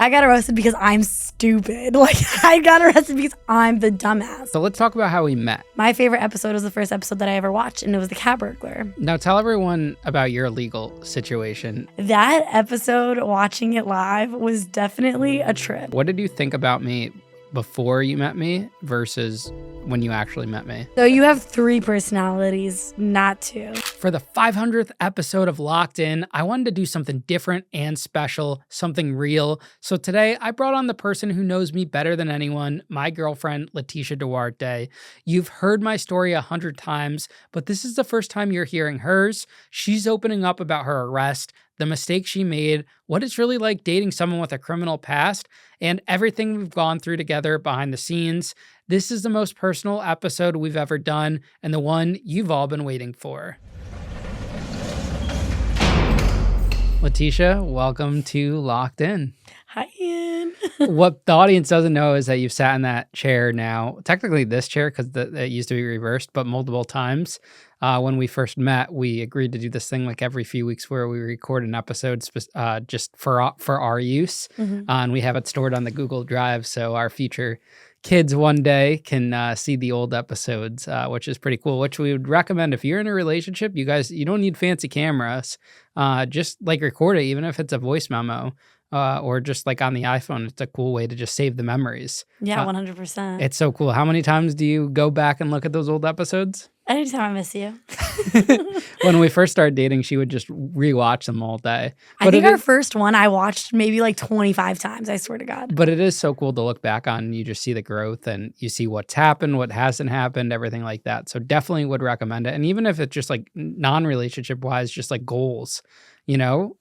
I got arrested because I'm stupid. Like, I got arrested because I'm the dumbass. So let's talk about how we met. My favorite episode was the first episode that I ever watched, and it was the cat burglar. Now tell everyone about your legal situation. That episode, watching it live, was definitely a trip. What did you think about me before you met me versus when you actually met me? So you have 3 personalities, not 2. For the 500th episode of Locked In, I wanted to do something different and special, something real. So today I brought on the person who knows me better than anyone, my girlfriend, Leticia Duarte. You've heard my story 100 times, but this is the first time you're hearing hers. She's opening up about her arrest, the mistake she made, what it's really like dating someone with a criminal past, and everything we've gone through together behind the scenes. This is the most personal episode we've ever done, and the one you've all been waiting for. Leticia, welcome to Locked In. Hi, Ian. What the audience doesn't know is that you've sat in that chair now, technically this chair because it used to be reversed, but multiple times. When we first met, we agreed to do this thing like every few weeks where we record an episode just for our use. And we have it stored on the Google Drive so our future kids one day can see the old episodes, which is pretty cool, which we would recommend if you're in a relationship. You don't need fancy cameras. Just like record it, even if it's a voice memo. Or just like on the iPhone, it's a cool way to just save the memories. Yeah, 100%. It's so cool. How many times do you go back and look at those old episodes? Anytime I miss you. When we first started dating, she would just rewatch them all day. I think our first one I watched maybe like 25 times, I swear to God. But it is so cool to look back on. You just see the growth and you see what's happened, what hasn't happened, everything like that. So definitely would recommend it. And even if it's just like non-relationship wise, just like goals,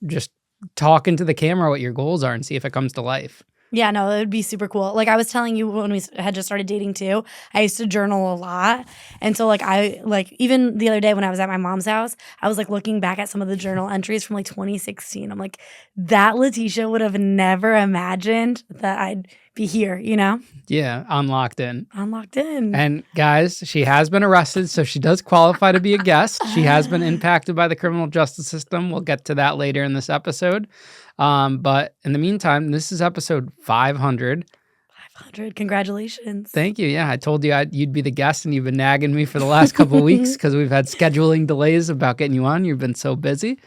just talk into the camera what your goals are and see if it comes to life. Yeah, no, it would be super cool. Like I was telling you when we had just started dating too, I used to journal a lot. And so even the other day when I was at my mom's house, I was like looking back at some of the journal entries from like 2016. I'm like, that Leticia would have never imagined that I'd be here, Yeah, on Locked In. I'm locked in. And guys, she has been arrested, so she does qualify to be a guest. She has been impacted by the criminal justice system. We'll get to that later in this episode. But in the meantime, this is episode 500. 500. Congratulations. Thank you. Yeah, I told you you'd be the guest, and you've been nagging me for the last couple of weeks because we've had scheduling delays about getting you on. You've been so busy.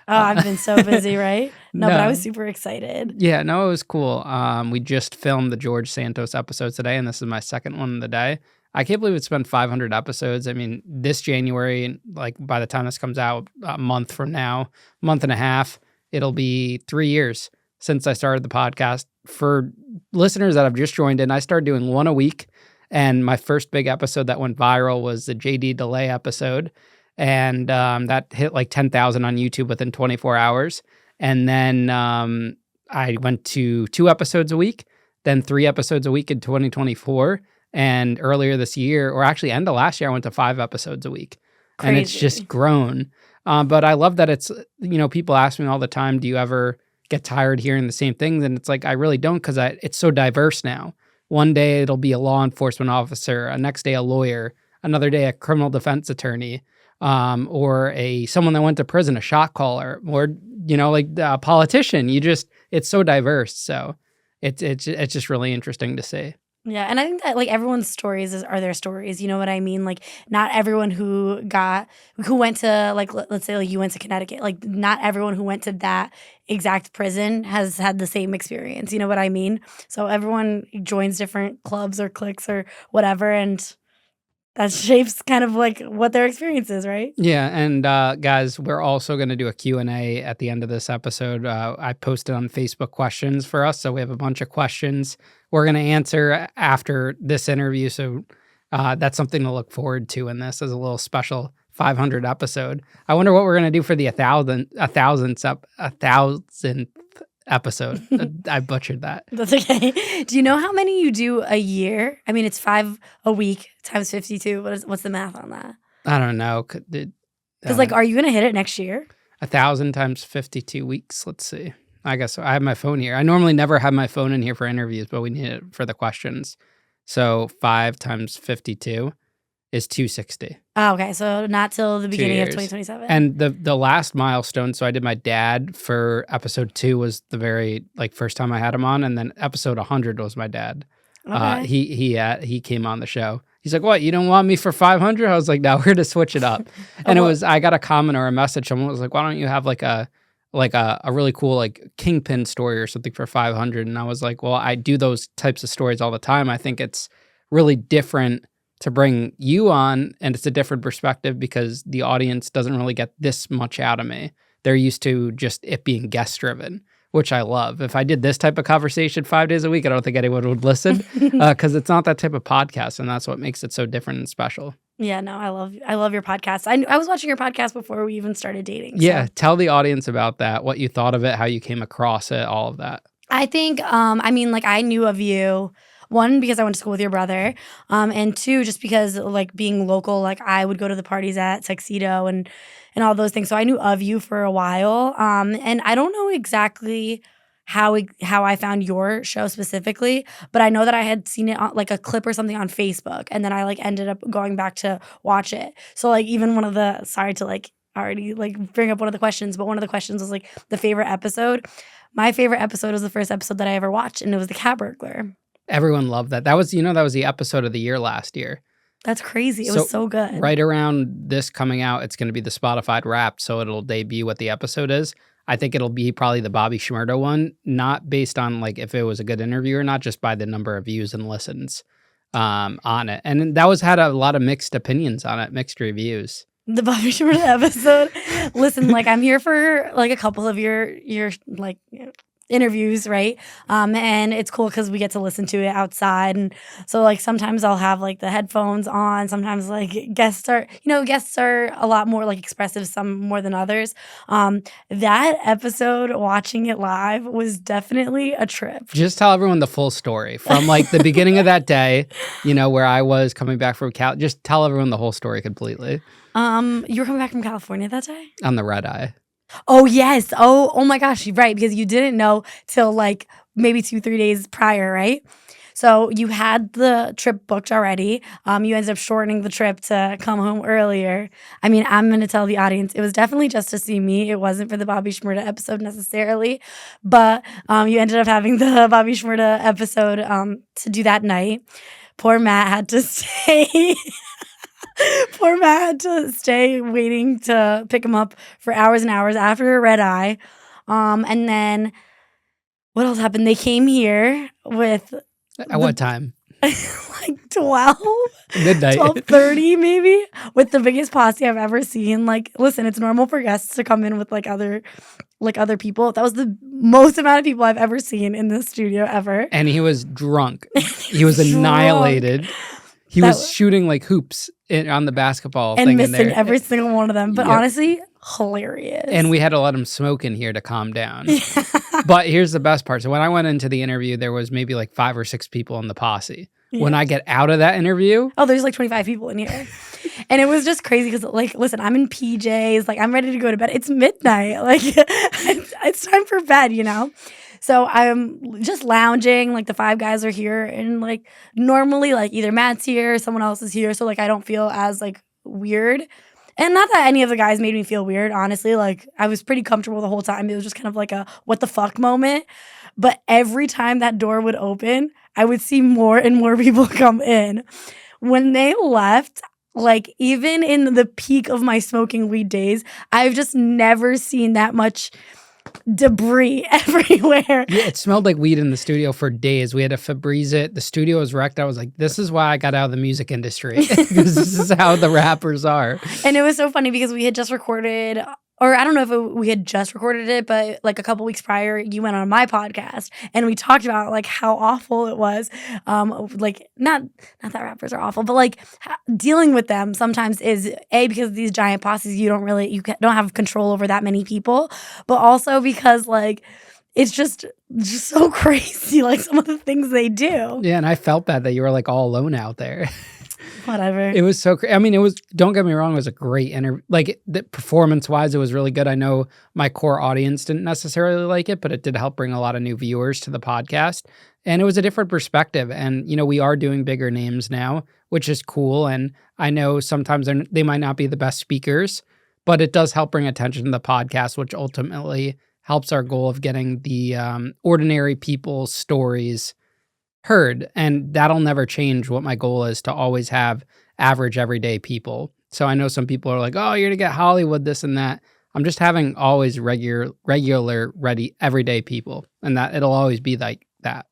Oh, I've been so busy, right? No, but I was super excited. Yeah, no, it was cool. We just filmed the George Santos episode today, and this is my second one of the day. I can't believe it's been 500 episodes. I mean, this January, like by the time this comes out, a month from now, month and a half, it'll be 3 years since I started the podcast. For listeners that have just joined in, I started doing one a week, and my first big episode that went viral was the JD Delay episode. And that hit like 10,000 on YouTube within 24 hours. And then I went to 2 episodes a week, then 3 episodes a week in 2024. And earlier this year, or actually end of last year, I went to 5 episods a week. Crazy. And it's just grown. But I love that it's, people ask me all the time, do you ever get tired hearing the same things? And it's like, I really don't, because it's so diverse now. One day it'll be a law enforcement officer, a next day a lawyer, another day a criminal defense attorney. Or someone that went to prison, a shot caller, or like a politician. It's so diverse. So it's just really interesting to see. Yeah, and I think that like everyone's stories are their stories. You know what I mean? Like not everyone who went to like let's say like you went to Connecticut. Like not everyone who went to that exact prison has had the same experience. You know what I mean? So everyone joins different clubs or cliques or whatever, and that shapes kind of like what their experience is, right? Yeah, and guys, we're also going to do a Q&A at the end of this episode. I posted on Facebook questions for us, so we have a bunch of questions we're going to answer after this interview, so that's something to look forward to in this as a little special 500 episode. I wonder what we're going to do for the 1,000th episode. I butchered that. That's okay. Do you know how many you do a year? I mean, it's 5 a week times 52. What's the math on that? I don't know. Because are you going to hit it next year? 1,000 times 52 weeks. Let's see. I guess I have my phone here. I normally never have my phone in here for interviews, but we need it for the questions. So 5 times 52 is 260. Oh, okay, so not till the 2 beginning of years. 2027. And the last milestone, so I did my dad for episode 2 was the very first time I had him on, and then episode 100 was my dad. Okay. He came on the show. He's like, "What? You don't want me for 500?" I was like, "No, we're gonna switch it up." And I got a comment or a message. Someone was like, "Why don't you have like a really cool like kingpin story or something for 500?" And I was like, "Well, I do those types of stories all the time. I think it's really different to bring you on, and it's a different perspective because the audience doesn't really get this much out of me. They're used to just it being guest driven, which I love. If I did this type of conversation 5 days a week, I don't think anyone would listen because it's not that type of podcast, and that's what makes it so different and special." Yeah, no, I love your podcast. I was watching your podcast before we even started dating. Yeah, So. tell the audience about that, what you thought of it, how you came across it, all of that. I think, I mean, like, I knew of you, one, because I went to school with your brother, and two, just because, like, being local, like, I would go to the parties at Tuxedo and all those things. So I knew of you for a while, and I don't know exactly how I found your show specifically, but I know that I had seen it on, like, a clip or something on Facebook, and then I, like, ended up going back to watch it. So, like, even one of the sorry to, like, already, like, bring up one of the questions, but one of the questions was, like, the favorite episode. My favorite episode was the first episode that I ever watched, and it was the cat burglar. Everyone loved that. That was the episode of the year last year. That's crazy. It was so good. Right around this coming out, it's going to be the Spotify Wrapped, so it'll debut what the episode is. I think it'll be probably the Bobby Shmurda one, not based on like if it was a good interview or not, just by the number of views and listens on it. And that had a lot of mixed opinions on it, mixed reviews. The Bobby Shmurda episode. Listen, like, I'm here for like a couple of your like interviews, right? And it's cool because we get to listen to it outside, and so like sometimes I'll have like the headphones on. Sometimes like guests are a lot more like expressive, some more than others. That episode, watching it live, was definitely a trip. Just tell everyone the full story from like the beginning of that day, where I was coming back from Cal. Just tell everyone the whole story completely. You were coming back from California that day? On the red eye. Oh, yes. Oh my gosh. Right. Because you didn't know till like maybe 2-3 days prior, right? So you had the trip booked already. You ended up shortening the trip to come home earlier. I mean, I'm going to tell the audience, it was definitely just to see me. It wasn't for the Bobby Shmurda episode necessarily. But you ended up having the Bobby Shmurda episode to do that night. Poor Matt had to stay. Poor Matt had to stay waiting to pick him up for hours and hours after a red eye. And then what else happened? They came here with... At what time? Like 12? Midnight. 12:30 maybe? With the biggest posse I've ever seen. Like, listen, it's normal for guests to come in with like other people. That was the most amount of people I've ever seen in this studio ever. And he was drunk. He was annihilated. He was shooting like hoops on the basketball and thing missing in there. Every single one of them. But Yep. Honestly, hilarious. And we had to let him smoke in here to calm down. But here's the best part. So when I went into the interview, there was maybe like 5 or 6 people in the posse. Yeah. When I get out of that interview... Oh, there's like 25 people in here. And it was just crazy because, like, listen, I'm in PJs. Like, I'm ready to go to bed. It's midnight. Like, it's time for bed, So I'm just lounging, like the 5 guys are here, and like normally like either Matt's here or someone else is here, so like I don't feel as like weird. And not that any of the guys made me feel weird, honestly. Like I was pretty comfortable the whole time. It was just kind of like a what the fuck moment. But every time that door would open, I would see more and more people come in. When they left, like even in the peak of my smoking weed days, I've just never seen that much debris everywhere. Yeah, it smelled like weed in the studio for days. We had to Febreze it. The studio was wrecked. I was like, this is why I got out of the music industry. Because this is how the rappers are. And it was so funny because we had just recorded, or I don't know if we had just recorded it, but like a couple weeks prior, you went on my podcast and we talked about like how awful it was. Like not that rappers are awful, but like dealing with them sometimes is because of these giant posses, you don't have control over that many people, but also because like it's just so crazy, like some of the things they do. Yeah, and I felt bad that you were like all alone out there. Whatever. It was so I mean, it was, don't get me wrong, it was a great interview. Like, performance-wise, it was really good. I know my core audience didn't necessarily like it, but it did help bring a lot of new viewers to the podcast. And it was a different perspective. And, we are doing bigger names now, which is cool. And I know sometimes they might not be the best speakers, but it does help bring attention to the podcast, which ultimately helps our goal of getting the ordinary people's stories heard. And that'll never change what my goal is, to always have average everyday people. So I know some people are like, oh, you're gonna get Hollywood, this and that. I'm just having always regular, ready, everyday people. And that it'll always be like that.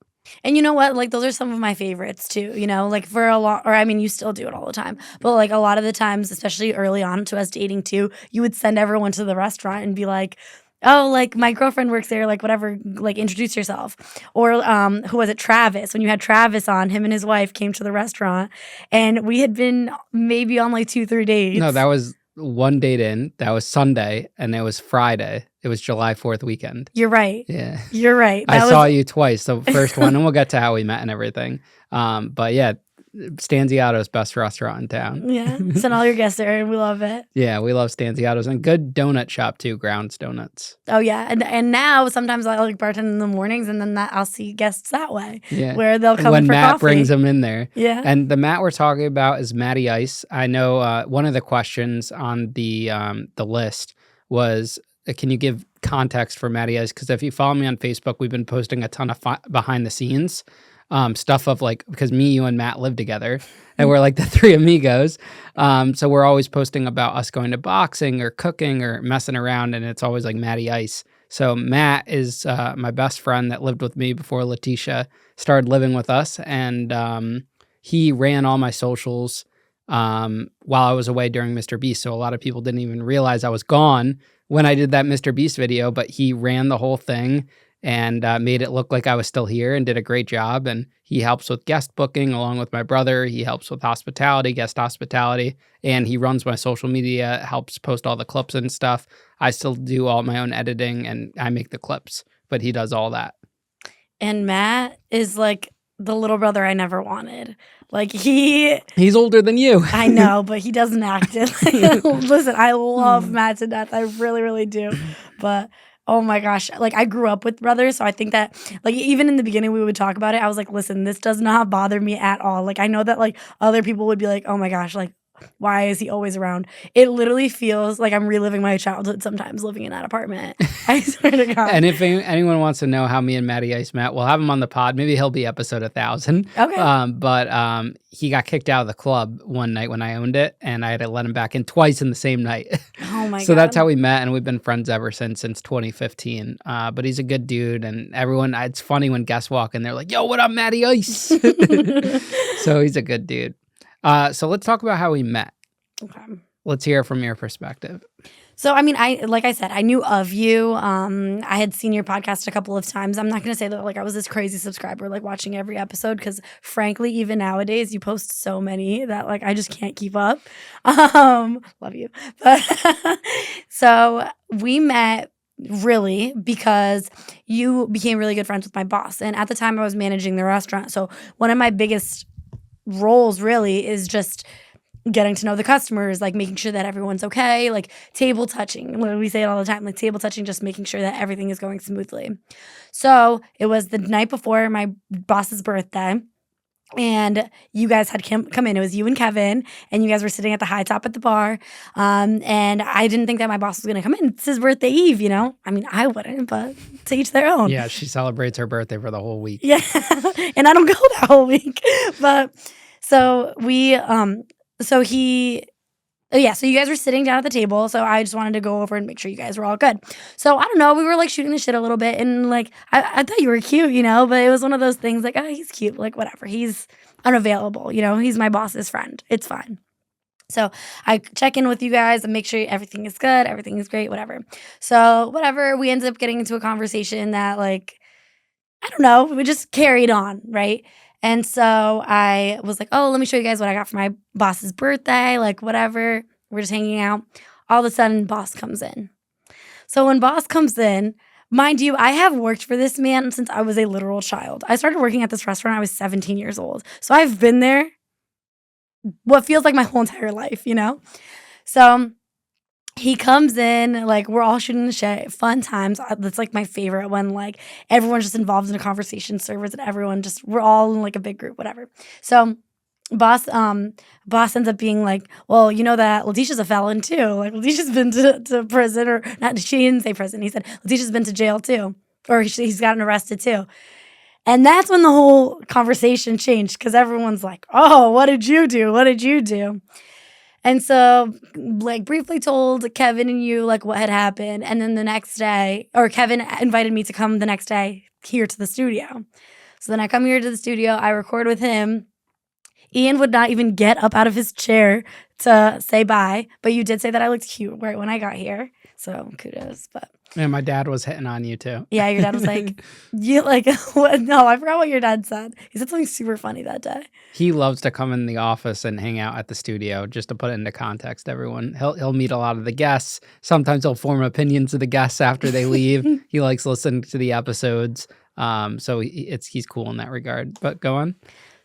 And you know what? Like, those are some of my favorites too, like for a lot, or I mean, you still do it all the time, but like a lot of the times, especially early on to us dating too, you would send everyone to the restaurant and be like, oh, like my girlfriend works there, like whatever, like introduce yourself. Or who was it? Travis. When you had Travis on, him and his wife came to the restaurant, and we had been maybe on like 2-3 dates. No, that was one date in. That was Sunday, and it was Friday. It was July 4th weekend. You're right. Yeah. You're right. I saw you twice. The first one, and we'll get to how we met and everything. But yeah, Stanziato's best restaurant in town. Yeah. Send all your guests there, and we love it. Yeah, we love Stanziato's, and good donut shop too, Grounds Donuts. Oh yeah, and now sometimes I like bartend in the mornings, and then I'll see guests that way. Yeah, where they'll come when for Matt coffee. brings them in there. Yeah, and the Matt we're talking about is Matty Ice. I know one of the questions on the list was, can you give context for Matty Ice? Because if you follow me on Facebook, we've been posting a ton of behind the scenes stuff of like, because me, you, and Matt live together, and we're like the three amigos. So we're always posting about us going to boxing or cooking or messing around, and it's always like Matty Ice. So Matt is my best friend that lived with me before Leticia started living with us, and he ran all my socials while I was away during Mr. Beast. So a lot of people didn't even realize I was gone when I did that Mr. Beast video, but he ran the whole thing and made it look like I was still here, and did a great job. And he helps with guest booking along with my brother. He helps with hospitality, guest hospitality, and he runs my social media, helps post all the clips and stuff. I still do all my own editing, and I make the clips, but he does all that. And Matt is like the little brother I never wanted. Like he's older than you. I know, but he doesn't act it. Listen, I love Matt to death. I really, really do. But oh my gosh, like I grew up with brothers, so I think that like even in the beginning we would talk about it. I was like, listen, this does not bother me at all. Like I know that like other people would be like, oh my gosh, like why is he always around? It literally feels like I'm reliving my childhood sometimes living in that apartment. I swear to God. And if anyone wants to know how me and Matty Ice met, we'll have him on the pod. Maybe he'll be episode 1000. Okay. But he got kicked out of the club one night when I owned it, and I had to let him back in twice in the same night. Oh my God. So that's how we met, and we've been friends ever since 2015. But he's a good dude, and everyone, it's funny when guests walk in, they're like, yo, what up, Matty Ice? So he's a good dude. So let's talk about how we met. Okay. Let's hear from your perspective. So, I mean, like I said, I knew of you. I had seen your podcast a couple of times. I'm not going to say that like I was this crazy subscriber, like watching every episode, because frankly, even nowadays, you post so many that like I just can't keep up. Love you. But so we met really because you became really good friends with my boss. And at the time I was managing the restaurant. So one of my biggest roles really is just getting to know the customers, like making sure that everyone's okay, like table touching. We say it all the time, like table touching, just making sure that everything is going smoothly. So it was the night before my boss's birthday, and you guys had come in. It was you and Kevin, and you guys were sitting at the high top at the bar. And I didn't think that my boss was going to come in. It's his birthday eve, I mean, I wouldn't, but to each their own. Yeah, she celebrates her birthday for the whole week. Yeah, and I don't go that whole week. But so we, so you guys were sitting down at the table. So I just wanted to go over and make sure you guys were all good. So I don't know, we were like shooting the shit a little bit, and like I thought you were cute, but it was one of those things like, oh, he's cute, like whatever. He's unavailable, he's my boss's friend. It's fine. So I check in with you guys and make sure everything is good, everything is great, whatever. So whatever, we ended up getting into a conversation that like, I don't know, we just carried on, right? And so I was like, oh, let me show you guys what I got for my boss's birthday, like whatever. We're just hanging out. All of a sudden, boss comes in. So when boss comes in, mind you, I have worked for this man since I was a literal child. I started working at this restaurant, I was 17 years old. So I've been there what feels like my whole entire life, you know? So he comes in, like, we're all shooting the shit, fun times. That's like my favorite when like everyone's just involved in a conversation, servers and everyone just, we're all in like a big group, whatever. So boss ends up being like, well, you know that Leticia's a felon too. Like Leticia's been to prison, or not, she didn't say prison. He said Leticia's been to jail too. Or he's gotten arrested too. And that's when the whole conversation changed because everyone's like, oh, what did you do? What did you do? And so, like, briefly told Kevin and you, like, what had happened. And then the next day, or Kevin invited me to come the next day here to the studio. So then I come here to the studio, I record with him. Ian would not even get up out of his chair to say bye, but you did say that I looked cute right when I got here. So kudos. But And my dad was hitting on you too. yeah, your dad was like, you like, what? No, I forgot what your dad said. He said something super funny that day. He loves to come in the office and hang out at the studio. Just to put it into context, everyone, he'll meet a lot of the guests. Sometimes he'll form opinions of the guests after they leave. He likes listening to the episodes. So he's cool in that regard. But go on.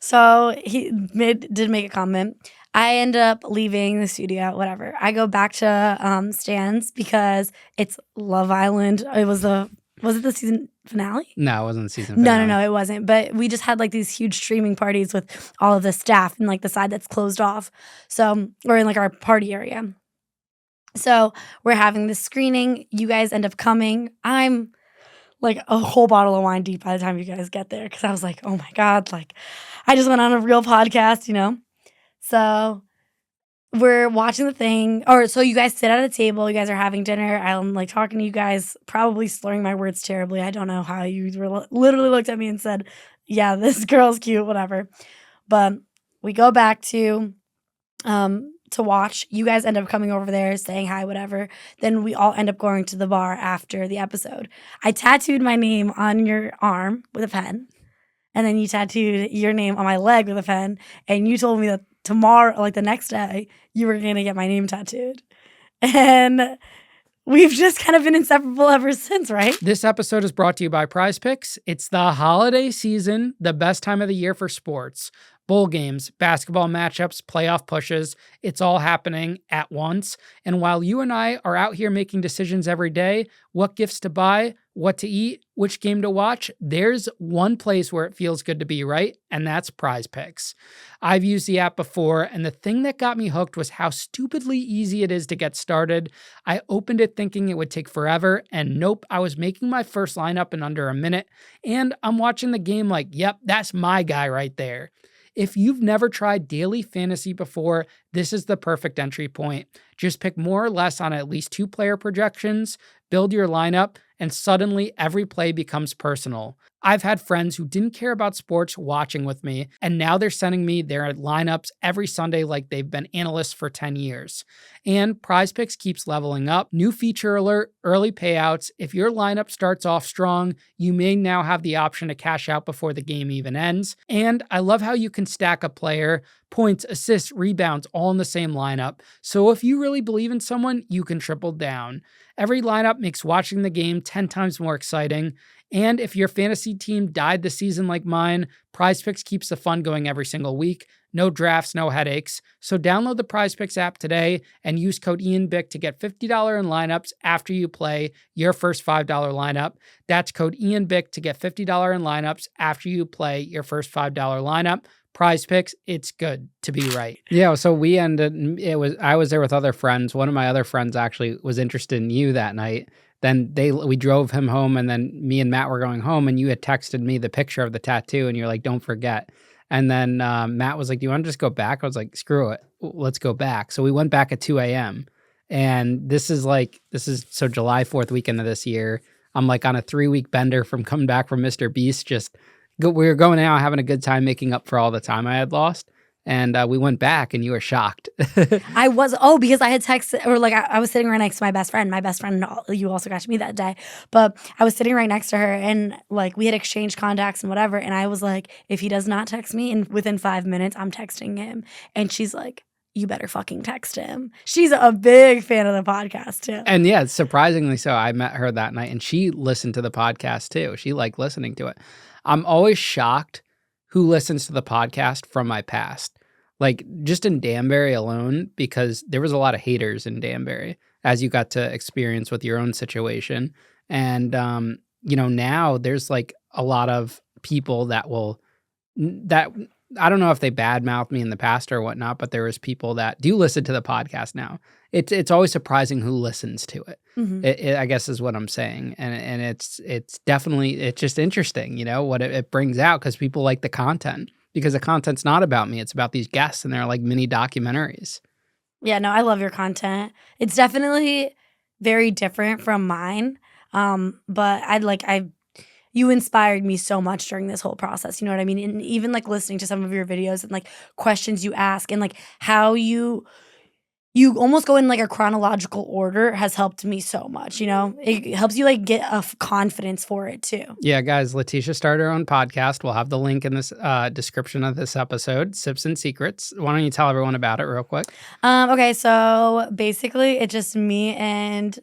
So he did make a comment. I end up leaving the studio, whatever. I go back to Stan's because it's Love Island. Was it the season finale? No, it wasn't the season finale. No, it wasn't. But we just had like these huge streaming parties with all of the staff and like the side that's closed off. So we're in like our party area. So we're having this screening. You guys end up coming. I'm like a whole bottle of wine deep by the time you guys get there because I was like, oh my God, like I just went on a real podcast, you know? So we're watching the thing, or so you guys sit at a table, you guys are having dinner. I'm like talking to you guys, probably slurring my words terribly. I don't know how you literally looked at me and said, yeah, this girl's cute, whatever. But we go back to watch. You guys end up coming over there, saying hi, whatever. Then we all end up going to the bar after the episode. I tattooed my name on your arm with a pen. And then you tattooed your name on my leg with a pen. And you told me that tomorrow, like the next day, you were going to get my name tattooed. And we've just kind of been inseparable ever since, right? This episode is brought to you by Prize Picks. It's the holiday season, the best time of the year for sports. Bowl games, basketball matchups, playoff pushes, it's all happening at once. And while you and I are out here making decisions every day, what gifts to buy, what to eat, which game to watch, there's one place where it feels good to be, right? And that's Prize Picks. I've used the app before, and the thing that got me hooked was how stupidly easy it is to get started. I opened it thinking it would take forever, and nope, I was making my first lineup in under a minute, and I'm watching the game like, yep, that's my guy right there. If you've never tried daily fantasy before, this is the perfect entry point. Just pick more or less on at least 2 player projections, build your lineup, and suddenly every play becomes personal. I've had friends who didn't care about sports watching with me, and now they're sending me their lineups every Sunday like they've been analysts for 10 years. And Prize Picks keeps leveling up. New feature alert, early payouts. If your lineup starts off strong, you may now have the option to cash out before the game even ends. And I love how you can stack a player, points, assists, rebounds, all in the same lineup. So if you really believe in someone, you can triple down. Every lineup makes watching the game 10 times more exciting. And if your fantasy team died this season like mine, Prize Picks keeps the fun going every single week. No drafts, no headaches. So download the Prize Picks app today and use code Ian Bick to get $50 in lineups after you play your first $5 lineup. That's code Ian Bick to get $50 in lineups after you play your first $5 lineup. Prize Picks, it's good to be right. Yeah, so I was there with other friends. One of my other friends actually was interested in you that night. Then we drove him home, and then me and Matt were going home, and you had texted me the picture of the tattoo, and you're like, don't forget. And then Matt was like, do you want to just go back? I was like, screw it. Let's go back. So we went back at 2 a.m. And this is so July 4th weekend of this year. I'm like on a 3-week bender from coming back from Mr. Beast. We were going out, having a good time, making up for all the time I had lost. And we went back, and you were shocked. I was, because I had texted, or like I was sitting right next to my best friend. My best friend, you also got to meet that day. But I was sitting right next to her, and like we had exchanged contacts and whatever. And I was like, if he does not text me within 5 minutes, I'm texting him. And she's like, you better fucking text him. She's a big fan of the podcast too. And yeah, surprisingly so. I met her that night, and she listened to the podcast too. She liked listening to it. I'm always shocked who listens to the podcast from my past. like just in Danbury alone, because there was a lot of haters in Danbury as you got to experience with your own situation. And, now there's like a lot of people that I don't know if they badmouthed me in the past or whatnot, but there was people that do listen to the podcast now. It's always surprising who listens to it. Mhm. I guess is what I'm saying, and it's definitely it's just interesting, what it brings out because people like the content because the content's not about me; it's about these guests, and they're like mini documentaries. Yeah, no, I love your content. It's definitely very different from mine. But you inspired me so much during this whole process. You know what I mean? And even like listening to some of your videos and like questions you ask and like how you almost go in like a chronological order has helped me so much. It helps you like get confidence for it too. Yeah, guys, Leticia started her own podcast. We'll have the link in this description of this episode, Sips and Secrets. Why don't you tell everyone about it real quick? Okay, so basically it's just me and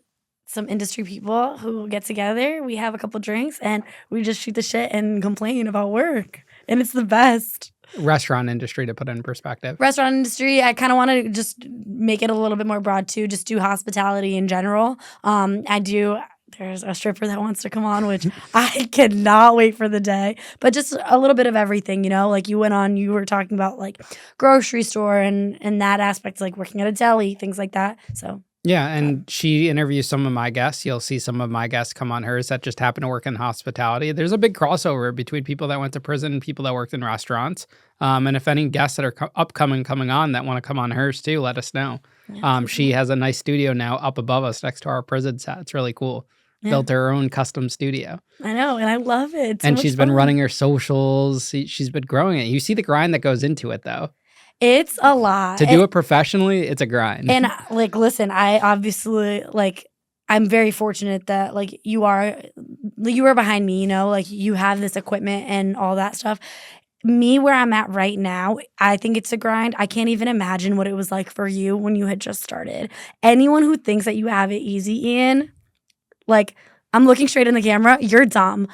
some industry people who get together. We have a couple drinks and we just shoot the shit and complain about work. And it's the best. Restaurant industry, to put it in perspective. Restaurant industry, I kind of want to just make it a little bit more broad too, just do hospitality in general. There's a stripper that wants to come on, which I cannot wait for the day. But just a little bit of everything, like you were talking about like grocery store and that aspect, like working at a deli, things like that. So yeah, and she interviews some of my guests. You'll see some of my guests come on hers that just happen to work in hospitality. There's a big crossover between people that went to prison and people that worked in restaurants. And if any guests that are coming on that want to come on hers too, let us know. yeah, She has a nice studio now up above us next to our prison set. It's really cool. yeah. Built her own custom studio. I know, and I love it. It's so And much she's been fun. running her socials. She's been growing it. You see the grind that goes into it, though. It's a lot. To do it professionally, it's a grind. And like, listen, I obviously I'm very fortunate that like you are behind me, like you have this equipment and all that stuff. Me, where I'm at right now, I think it's a grind. I can't even imagine what it was like for you when you had just started. Anyone who thinks that you have it easy, Ian, like I'm looking straight in the camera, you're dumb.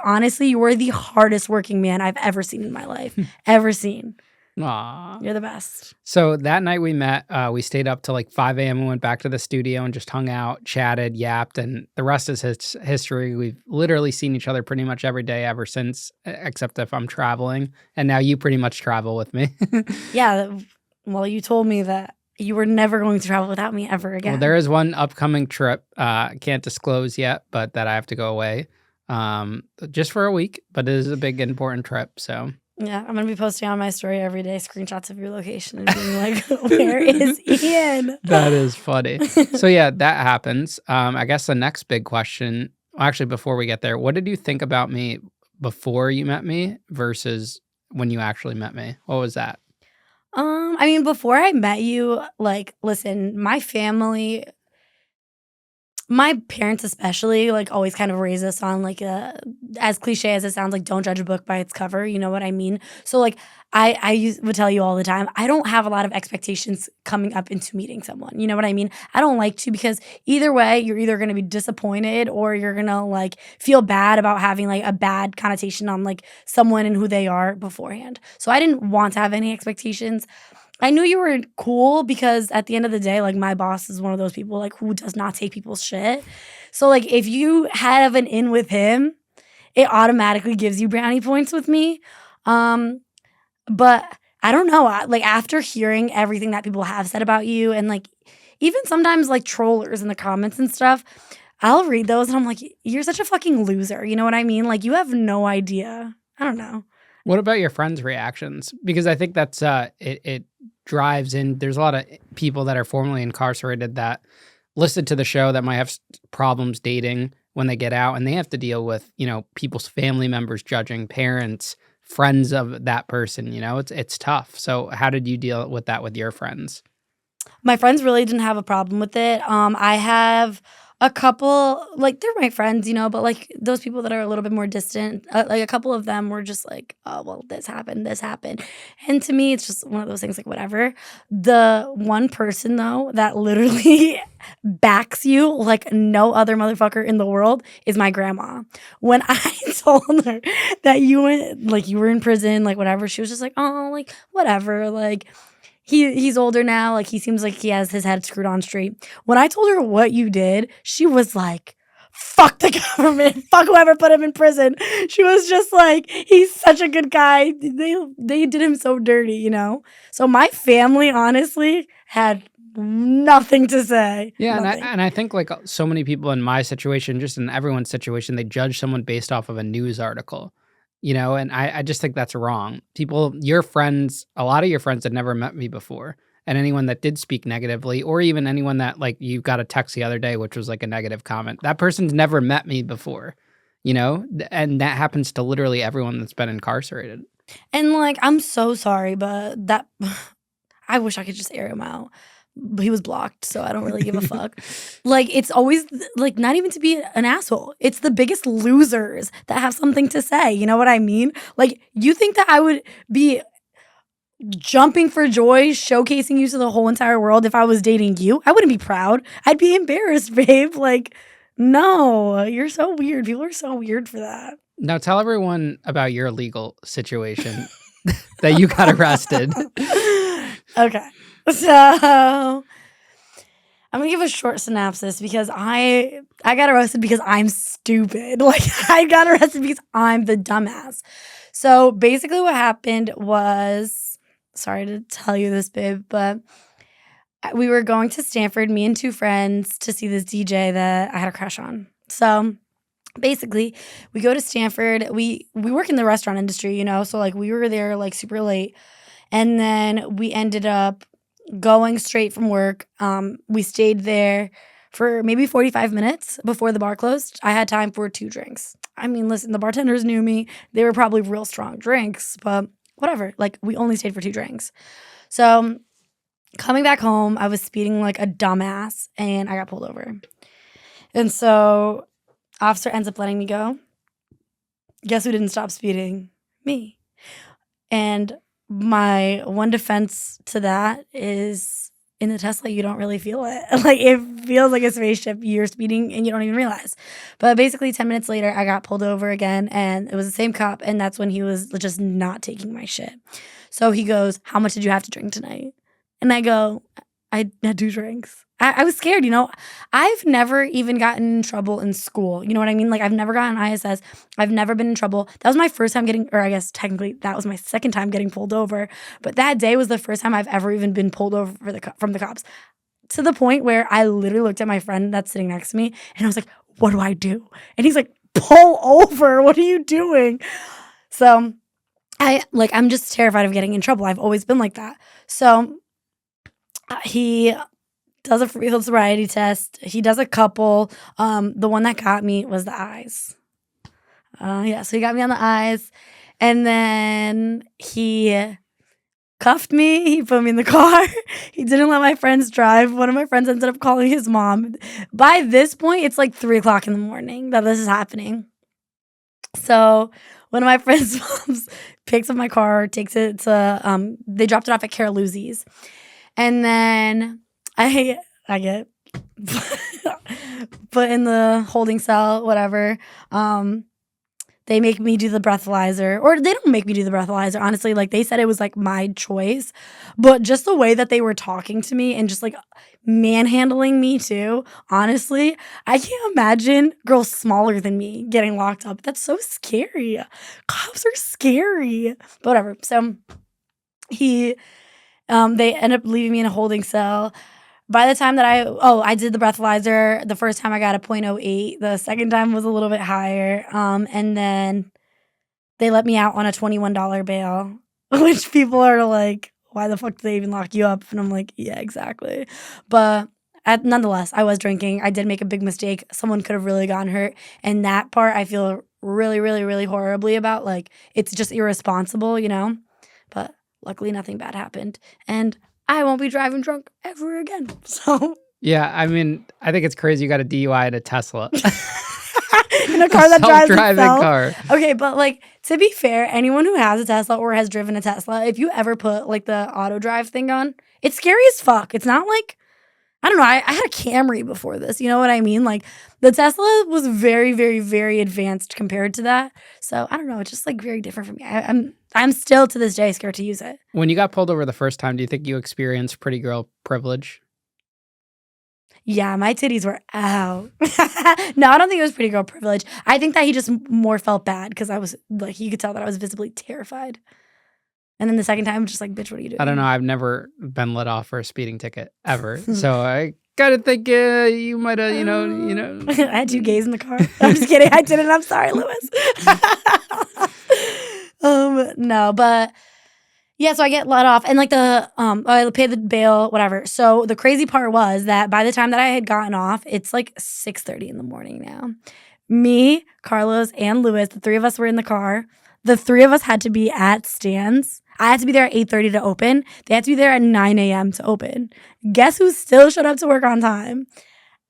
Honestly, you are the hardest working man I've ever seen in my life. Ever seen. Aw. You're the best. So that night we met, we stayed up till like 5 a.m. and went back to the studio and just hung out, chatted, yapped, and the rest is history. We've literally seen each other pretty much every day ever since, except if I'm traveling. And now you pretty much travel with me. Yeah, well, you told me that you were never going to travel without me ever again. Well, there is one upcoming trip, can't disclose yet, but that I have to go away just for a week, but it is a big important trip, so... Yeah, I'm going to be posting on my story every day screenshots of your location and being like, where is Ian? That is funny. So yeah, that happens. I guess the next big question, actually before we get there, what did you think about me before you met me versus when you actually met me? What was that? I mean, before I met you, like, listen, my family, my parents especially, like, always kind of raise us on, like, as cliche as it sounds, like, don't judge a book by its cover, you know what I mean? So, like, would tell you all the time, I don't have a lot of expectations coming up into meeting someone, you know what I mean? I don't like to because either way, you're either gonna be disappointed or you're gonna, like, feel bad about having, like, a bad connotation on, like, someone and who they are beforehand. So I didn't want to have any expectations. I knew you were cool because at the end of the day, like my boss is one of those people like who does not take people's shit. So like if you have an in with him, it automatically gives you brownie points with me. But I don't know. Like after hearing everything that people have said about you and like even sometimes like trollers in the comments and stuff, I'll read those and I'm like, you're such a fucking loser. You know what I mean? Like you have no idea. I don't know. What about your friends' reactions? Because I think that's it drives in. There's a lot of people that are formerly incarcerated that listen to the show that might have problems dating when they get out, and they have to deal with people's family members judging, parents, friends of that person. It's tough. So how did you deal with that with your friends? My friends really didn't have a problem with it. I have a couple, like, they're my friends, but, like, those people that are a little bit more distant, like, a couple of them were just like, "Oh, well, this happened, this happened." And to me, it's just one of those things, like, whatever. The one person, though, that literally backs you like no other motherfucker in the world is my grandma. When I told her that you were in prison, like, whatever, she was just like, "Oh, like, whatever, like, he's older now, like, he seems like he has his head screwed on straight." When I told her what you did, she was like, "Fuck the government, fuck whoever put him in prison." She was just like, "He's such a good guy. They did him so dirty, you know?" So my family honestly had nothing to say. Yeah, Nothing. and I think like so many people in my situation, just in everyone's situation, they judge someone based off of a news article, and I just think that's wrong. People, your friends, a lot of your friends had never met me before, and anyone that did speak negatively, or even anyone that like you got a text the other day, which was like a negative comment, that person's never met me before, and that happens to literally everyone that's been incarcerated. And, like, I'm so sorry, but that I wish I could just air him out. But he was blocked, so I don't really give a fuck. Like, it's always, like, not even to be an asshole. It's the biggest losers that have something to say, you know what I mean? Like, you think that I would be jumping for joy, showcasing you to the whole entire world if I was dating you? I wouldn't be proud. I'd be embarrassed, babe. Like, no, you're so weird. People are so weird for that. Now tell everyone about your legal situation that you got arrested. Okay. So I'm gonna give a short synopsis because I got arrested because I'm stupid. Like, I got arrested because I'm the dumbass. So basically what happened was, sorry to tell you this, babe, but we were going to Stanford, me and two friends, to see this DJ that I had a crush on. So basically, we go to Stanford. We work in the restaurant industry, so like we were there like super late. And then we ended up going straight from work. We stayed there for maybe 45 minutes before the bar closed. I had time for 2 drinks. I mean, listen, the bartenders knew me. They were probably real strong drinks, but whatever. Like, we only stayed for 2 drinks. So coming back home, I was speeding like a dumbass and I got pulled over. And so officer ends up letting me go. Guess who didn't stop speeding? Me. And my one defense to that is, in the Tesla, you don't really feel it. Like, it feels like a spaceship. You're speeding and you don't even realize. But basically 10 minutes later, I got pulled over again, and it was the same cop, and that's when he was just not taking my shit. So he goes, "How much did you have to drink tonight?" And I go, "I had 2 drinks." I was scared, I've never even gotten in trouble in school. You know what I mean? Like, I've never gotten ISS. I've never been in trouble. That was my first time or I guess technically that was my second time getting pulled over. But that day was the first time I've ever even been pulled over from the cops. To the point where I literally looked at my friend that's sitting next to me and I was like, "What do I do?" And he's like, "Pull over. What are you doing?" So I'm just terrified of getting in trouble. I've always been like that. So he does a field sobriety test. He does a couple. The one that got me was the eyes. So he got me on the eyes. And then he cuffed me. He put me in the car. He didn't let my friends drive. One of my friends ended up calling his mom. By this point, it's like 3 o'clock in the morning that this is happening. So one of my friends' moms picks up my car, takes it to, they dropped it off at Caroluzzi's. And then I get put in the holding cell, whatever. They make me do the breathalyzer, or they don't make me do the breathalyzer. Honestly, like, they said it was like my choice, but just the way that they were talking to me and just like manhandling me too. Honestly, I can't imagine girls smaller than me getting locked up. That's so scary. Cops are scary. But whatever. So they end up leaving me in a holding cell. By the time that I did the breathalyzer, the first time I got a .08. The second time was a little bit higher. And then they let me out on a $21 bail, which people are like, "Why the fuck did they even lock you up?" And I'm like, yeah, exactly. But nonetheless, I was drinking. I did make a big mistake. Someone could have really gotten hurt. And that part I feel really, really, really horribly about. Like, it's just irresponsible, But luckily nothing bad happened. And I won't be driving drunk ever again. So Yeah, I mean, I think it's crazy you got a DUI in a Tesla. In a A car that drives self-driving itself. car. Okay, but like to be fair, anyone who has a Tesla or has driven a Tesla, if you ever put like the auto drive thing on, it's scary as fuck. It's not like I don't know. I had a Camry before this. You know what I mean? Like the Tesla was very, very, very advanced compared to that. So I don't know. It's just like very different for me. I'm still to this day scared to use it. When you got pulled over the first time, do you think you experienced pretty girl privilege? Yeah, my titties were out. No, I don't think it was pretty girl privilege. I think that he just more felt bad because I was like, he could tell that I was visibly terrified. And then the second time, just like, bitch, what are you doing? I don't know. I've never been let off for a speeding ticket ever. So I gotta think you might have, I had two gays in the car. I'm just kidding. I didn't. I'm sorry, Lewis. No, but yeah, so I get let off and like I pay the bail, whatever. So the crazy part was that by the time that I had gotten off, it's like 6:30 in the morning now. Me, Carlos, and Lewis, the three of us were in the car. The three of us had to be at stands. I had to be there at 8:30 to open. They had to be there at 9 a.m. to open. Guess who still showed up to work on time?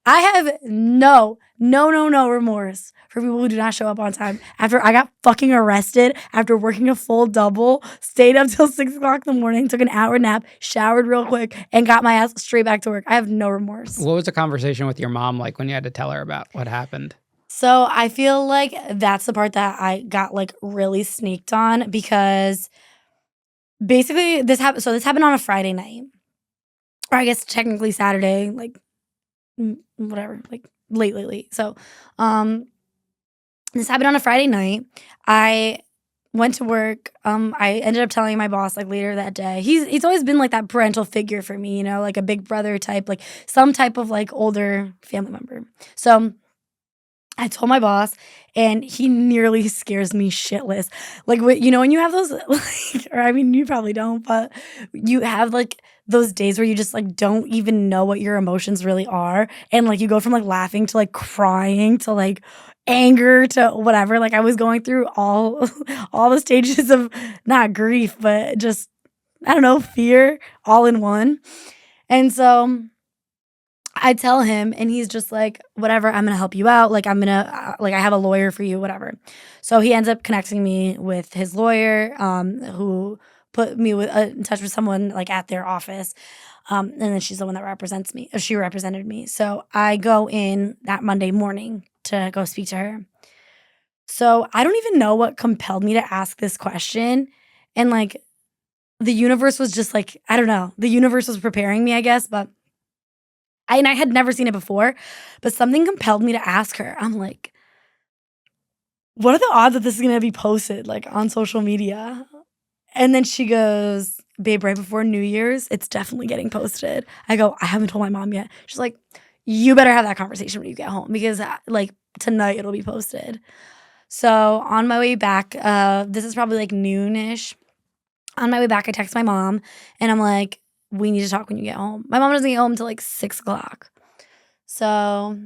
I have no remorse for people who do not show up on time. After I got fucking arrested, after working a full double, stayed up till 6 o'clock in the morning, took an hour nap, showered real quick, and got my ass straight back to work. I have no remorse. What was the conversation with your mom like when you had to tell her about what happened? So I feel like that's the part that I got like really sneaked on because basically this happened. So this happened on a Friday night, or I guess technically Saturday, like whatever, like late. So, this happened on a Friday night. I went to work. I ended up telling my boss like later that day. He's always been like that parental figure for me, you know, like a big brother type, like some type of like older family member. So I told my boss, and he nearly scares me shitless. Like, you know, when you have those, like, or I mean, you probably don't, but you have like those days where you just like don't even know what your emotions really are, and like you go from like laughing to like crying to like anger to whatever. Like I was going through all all the stages of not grief, but just I don't know, fear all in one, and so. I tell him, and he's just like, whatever, I'm gonna help you out. Like, I'm gonna, like, I have a lawyer for you, whatever. So he ends up connecting me with his lawyer, who put me in touch with someone like at their office. And then she's the one that represents me. Or she represented me. So I go in that Monday morning to go speak to her. So I don't even know what compelled me to ask this question. And like, the universe was just like, I don't know, the universe was preparing me, I guess, but I had never seen it before, but something compelled me to ask her. I'm like, what are the odds that this is gonna be posted like on social media? And then she goes, babe, right before New Year's, it's definitely getting posted. I go, I haven't told my mom yet. She's like, you better have that conversation when you get home because like tonight it'll be posted. So on my way back, this is probably like noonish. On my way back, I text my mom and I'm like, we need to talk when you get home. My mom doesn't get home until like 6 o'clock. So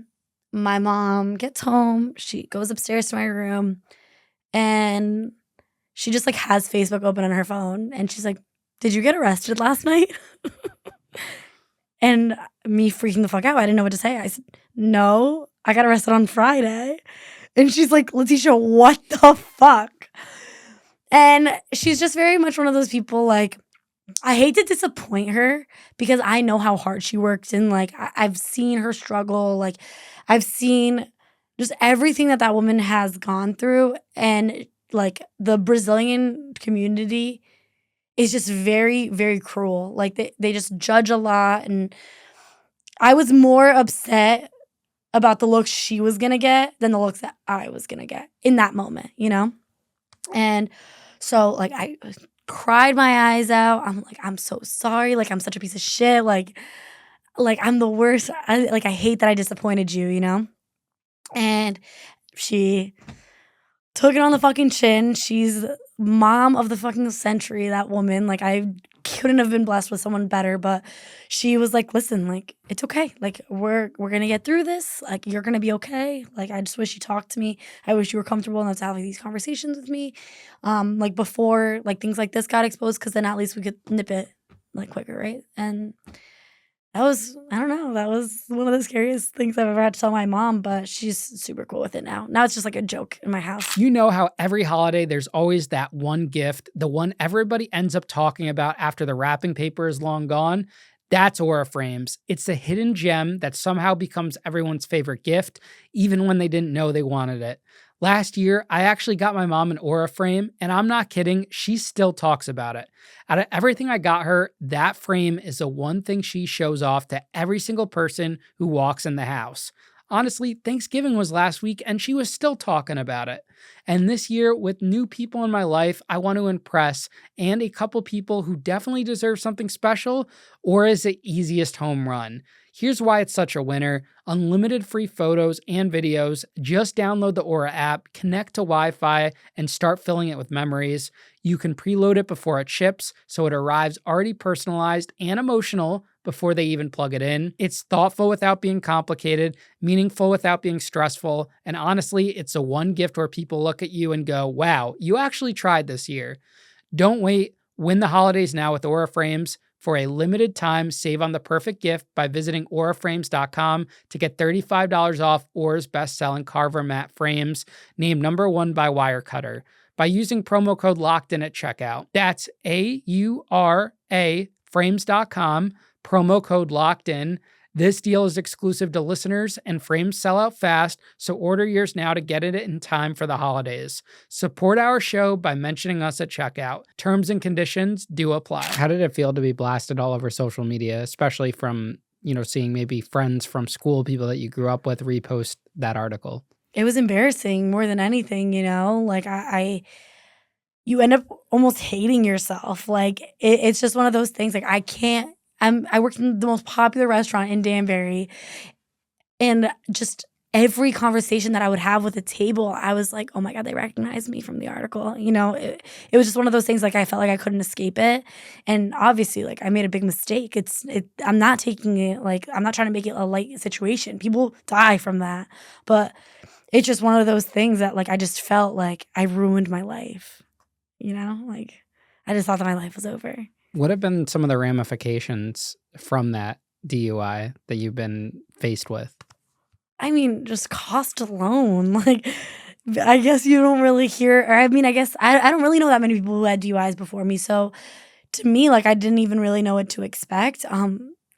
my mom gets home. She goes upstairs to my room and she just like has Facebook open on her phone. And she's like, did you get arrested last night? And me freaking the fuck out. I didn't know what to say. I said, no, I got arrested on Friday. And she's like, Leticia, what the fuck? And she's just very much one of those people like, I hate to disappoint her because I know how hard she works and like I've seen her struggle. Like I've seen just everything that that woman has gone through. And like the Brazilian community is just very, very cruel. Like they just judge a lot. And I was more upset about the looks she was going to get than the looks that I was going to get in that moment, you know? And so like I cried my eyes out. I'm like, I'm so sorry. Like I'm such a piece of shit. Like I'm the worst. I hate that I disappointed you, you know? And she took it on the fucking chin. She's mom of the fucking century, that woman. Like I couldn't have been blessed with someone better, but she was like, listen, like it's okay. Like we're gonna get through this. Like you're gonna be okay. Like I just wish you talked to me. I wish you were comfortable enough to have like, these conversations with me. Like before like things like this got exposed, because then at least we could nip it like quicker, right? And I don't know, that was one of the scariest things I've ever had to tell my mom, but she's super cool with it now. Now it's just like a joke in my house. You know how every holiday there's always that one gift, the one everybody ends up talking about after the wrapping paper is long gone? That's Aura Frames. It's the hidden gem that somehow becomes everyone's favorite gift, even when they didn't know they wanted it. Last year, I actually got my mom an Aura frame, and I'm not kidding, she still talks about it. Out of everything I got her, that frame is the one thing she shows off to every single person who walks in the house. Honestly, Thanksgiving was last week and she was still talking about it. And this year, with new people in my life, I want to impress, and a couple people who definitely deserve something special. Aura is the easiest home run. Here's why it's such a winner. Unlimited free photos and videos. Just download the Aura app, connect to Wi-Fi, and start filling it with memories. You can preload it before it ships, so it arrives already personalized and emotional before they even plug it in. It's thoughtful without being complicated, meaningful without being stressful, and honestly, it's a one gift where people look at you and go, wow, you actually tried this year. Don't wait. Win the holidays now with Aura Frames. For a limited time, save on the perfect gift by visiting auraframes.com to get $35 off Aura's best-selling Carver matte frames, named #1 by Wirecutter, by using promo code LOCKEDIN at checkout. That's AURA frames.com, promo code LOCKEDIN. This deal is exclusive to listeners, and frames sell out fast, so order yours now to get it in time for the holidays. Support our show by mentioning us at checkout. Terms and conditions do apply. How did it feel to be blasted all over social media, especially from, seeing maybe friends from school, people that you grew up with, repost that article? It was embarrassing more than anything, like you end up almost hating yourself. Like it's just one of those things. Like I worked in the most popular restaurant in Danbury, and just every conversation that I would have with a table, I was like, oh my God, they recognize me from the article. It was just one of those things, like I felt like I couldn't escape it. And obviously, like I made a big mistake. I'm not taking it, like I'm not trying to make it a light situation. People die from that. But it's just one of those things that like I just felt like I ruined my life. Like I just thought that my life was over. What have been some of the ramifications from that DUI that you've been faced with? I mean, just cost alone. Like, I guess you don't really hear, or I mean, I guess I don't really know that many people who had DUIs before me. So to me, like, I didn't even really know what to expect.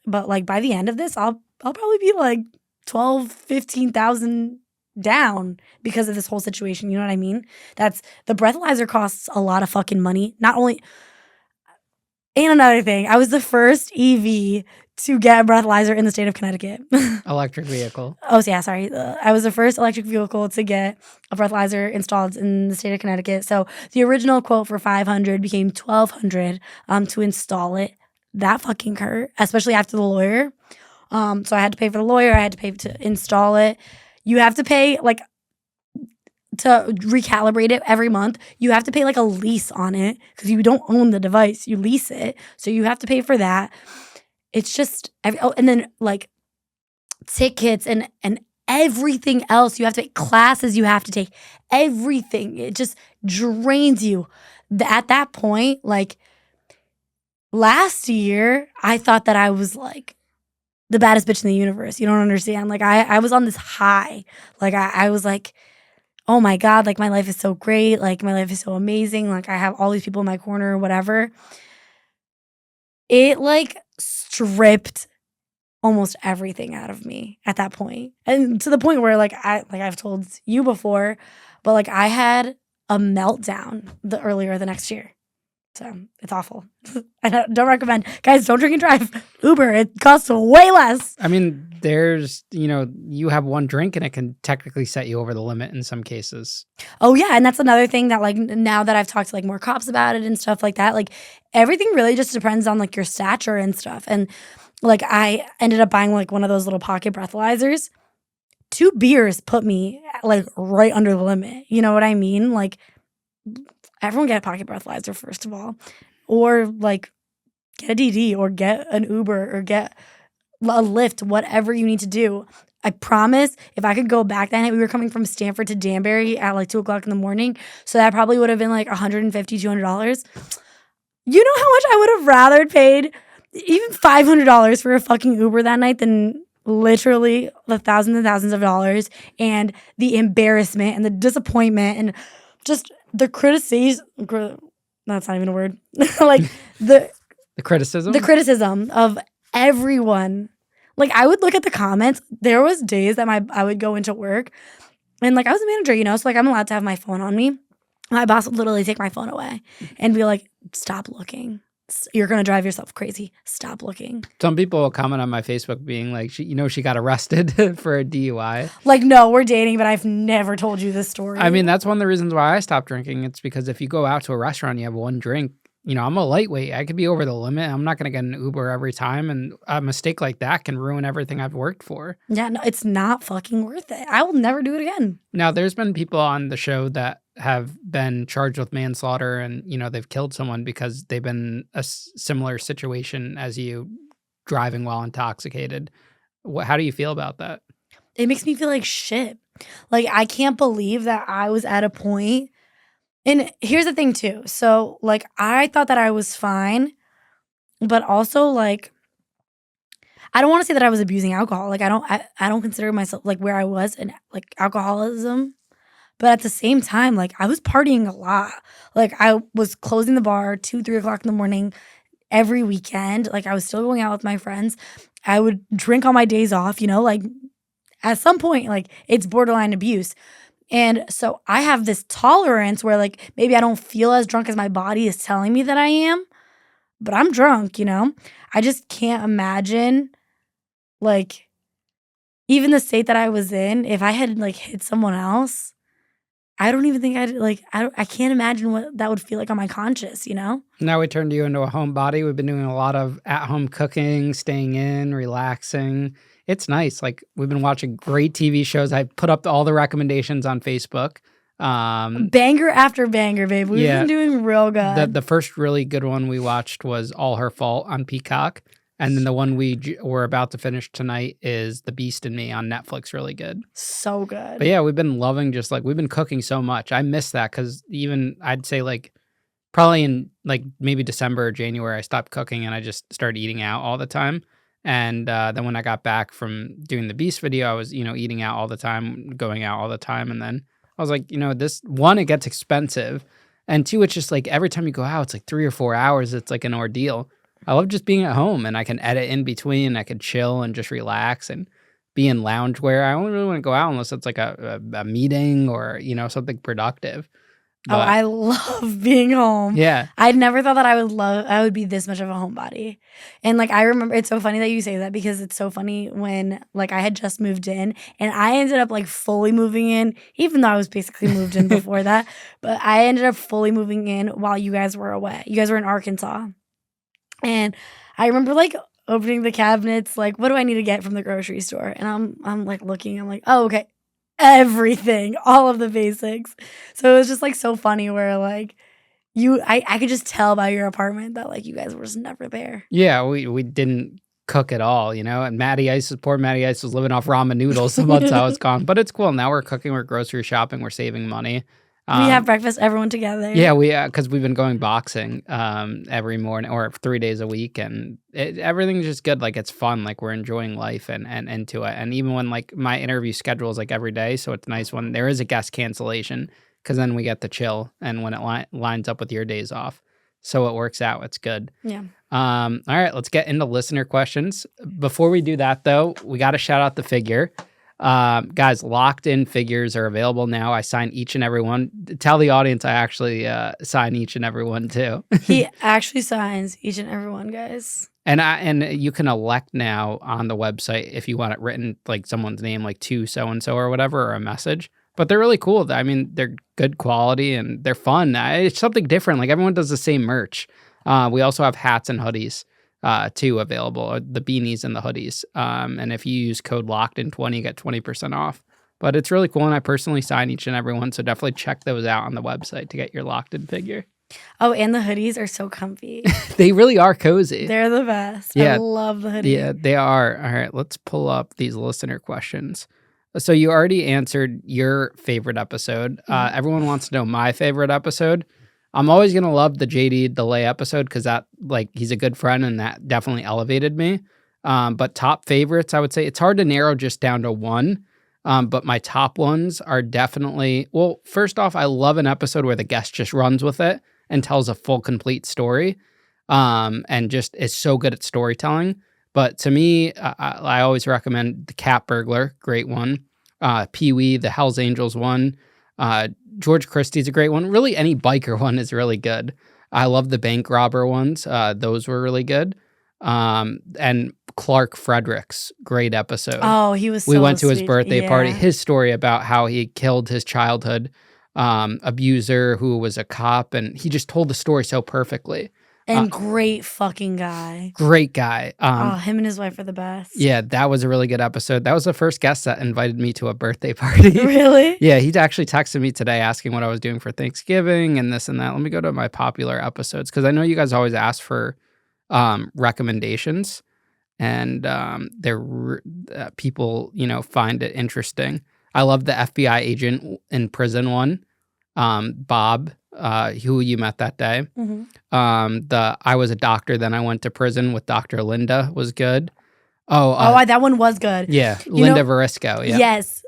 But like by the end of this, I'll probably be like 12, 15,000 down because of this whole situation. You know what I mean? That's the breathalyzer costs a lot of fucking money. Not only, and another thing, I was the first EV to get a breathalyzer in the state of Connecticut. Electric vehicle. Oh, yeah, sorry. I was the first electric vehicle to get a breathalyzer installed in the state of Connecticut. So the original quote for $500 became $1,200 to install it. That fucking hurt, especially after the lawyer. So I had to pay for the lawyer. I had to pay to install it. You have to pay like to recalibrate it every month. You have to pay like a lease on it because you don't own the device. You lease it. So you have to pay for that. It's just, and then like tickets and everything else. You have to take classes. You have to take everything. It just drains you. At that point, like last year, I thought that I was like the baddest bitch in the universe. You don't understand. Like I was on this high. Like I was like, oh my God, like my life is so great. Like my life is so amazing. Like I have all these people in my corner or whatever. It like stripped almost everything out of me at that point. And to the point where like I've told you before, but like I had a meltdown earlier the next year. So it's awful. I don't recommend. Guys, don't drink and drive. Uber, it costs way less. I mean, there's, you have one drink and it can technically set you over the limit in some cases. Oh yeah, and that's another thing that like now that I've talked to like more cops about it and stuff like that, like everything really just depends on like your stature and stuff. And like I ended up buying like one of those little pocket breathalyzers. 2 beers put me like right under the limit. You know what I mean? Like everyone get a pocket breathalyzer first of all, or like get a DD or get an Uber or get a Lyft, whatever you need to do. I promise if I could go back that night, we were coming from Stanford to Danbury at like 2:00 in the morning. So that probably would have been like $150, $200. You know how much I would have rather paid even $500 for a fucking Uber that night than literally the thousands and thousands of dollars and the embarrassment and the disappointment and just the criticism. That's not even a word. Like the criticism of everyone. Like I would look at the comments. There was days that I would go into work and like I was a manager, so like I'm allowed to have my phone on me. My boss would literally take my phone away and be like, "Stop looking. You're going to drive yourself crazy. Stop looking." Some people will comment on my Facebook being like, she got arrested for a DUI. Like, no, we're dating, but I've never told you this story. I mean, that's one of the reasons why I stopped drinking. It's because if you go out to a restaurant, you have one drink. I'm a lightweight. I could be over the limit. I'm not going to get an Uber every time. And a mistake like that can ruin everything I've worked for. Yeah, no, it's not fucking worth it. I will never do it again. Now, there's been people on the show that have been charged with manslaughter and, they've killed someone because they've been in a similar situation as you, driving while intoxicated. How do you feel about that? It makes me feel like shit. Like, I can't believe that I was at a point. And here's the thing, too. So, like, I thought that I was fine, but also, like, I don't want to say that I was abusing alcohol. Like, I don't consider myself, like, where I was in, like, alcoholism. But at the same time, like, I was partying a lot. Like, I was closing the bar 2, 3 o'clock in the morning every weekend. Like, I was still going out with my friends. I would drink on my days off, like, at some point, like, it's borderline abuse. And so I have this tolerance where, like, maybe I don't feel as drunk as my body is telling me that I am, but I'm drunk, I just can't imagine, like, even the state that I was in, if I had, like, hit someone else, I don't even think I can't imagine what that would feel like on my conscience, Now we turned you into a homebody. We've been doing a lot of at-home cooking, staying in, relaxing. It's nice. Like, we've been watching great TV shows. I put up all the recommendations on Facebook. Banger after banger, babe. We've been doing real good. The first really good one we watched was All Her Fault on Peacock. And then the one we're about to finish tonight is The Beast in Me on Netflix. Really good. So good. But yeah, we've been loving we've been cooking so much. I miss that because even I'd say like probably in like maybe December or January, I stopped cooking and I just started eating out all the time. And then when I got back from doing the Beast video, I was, eating out all the time, going out all the time. And then I was like, this, one, it gets expensive. And two, it's just like every time you go out, it's like 3 or 4 hours. It's like an ordeal. I love just being at home and I can edit in between. I can chill and just relax and be in loungewear. I only really want to go out unless it's like a meeting or, something productive. But, I love being home. Yeah. I'd never thought that I would be this much of a homebody. And like, I remember, it's so funny that you say that because it's so funny when like I had just moved in and I ended up like fully moving in, even though I was basically moved in before that, but I ended up fully moving in while you guys were away. You guys were in Arkansas. And I remember like opening the cabinets, like, what do I need to get from the grocery store? And I'm like looking, I'm like, oh, okay. Everything, all of the basics. So it was just like so funny where like I could just tell by your apartment that like you guys were just never there. Yeah, we didn't cook at all, and poor Matty Ice was living off ramen noodles the months I was gone. But it's cool. Now we're cooking, we're grocery shopping, we're saving money. We have breakfast, everyone together. Yeah, because we've been going boxing every morning or 3 days a week, and everything's just good. Like, it's fun. Like, we're enjoying life and into it. And even when like my interview schedule is like every day, so it's nice when there is a guest cancellation because then we get to chill and when it lines up with your days off. So it works out. It's good. Yeah. All right, let's get into listener questions. Before we do that, though, we got to shout out the figure. Guys, Locked In figures are available now. I sign each and every one. Tell the audience I actually sign each and every one too. He actually signs each and every one, guys. And you can elect now on the website if you want it written like someone's name, like to so and so or whatever, or a message. But they're really cool. I mean, they're good quality and they're fun. It's something different. Like, everyone does the same merch. We also have hats and hoodies. Too available, the beanies and the hoodies. And if you use code LOCKEDIN20, you get 20% off. But it's really cool, and I personally sign each and every one, so definitely check those out on the website to get your Locked In figure. Oh, and the hoodies are so comfy. They really are cozy. They're the best. Yeah. I love the hoodie. Yeah, they are. All right, let's pull up these listener questions. So you already answered your favorite episode. Everyone wants to know my favorite episode. I'm always gonna love the JD Delay episode because that like he's a good friend and that definitely elevated me. But top favorites, I would say it's hard to narrow just down to one. But my top ones are definitely well. First off, I love an episode where the guest just runs with it and tells a full, complete story, and just is so good at storytelling. But to me, I always recommend the Cat Burglar, great one. Pee Wee, the Hell's Angels one. George Christie's a great one. Really, any biker one is really good. I love the bank robber ones. Those were really good. And Clark Frederick's great episode. Oh, he was We so went to his sweet. birthday party. Yeah. His story about how he killed his childhood abuser who was a cop, and he just told the story so perfectly. And great fucking guy. Great guy. Oh, him and his wife are the best. Yeah, that was a really good episode. That was the first guest that invited me to a birthday party. Really? Yeah, he actually texted me today asking what I was doing for Thanksgiving and this and that. Let me go to my popular episodes because I know you guys always ask for recommendations, and people, find it interesting. I love the FBI agent in prison one, Bob, who you met that day. Mm-hmm. I was a doctor, then I went to prison with Dr. Linda was good. That one was good. Yeah, Linda Verisco. Yeah. Yes.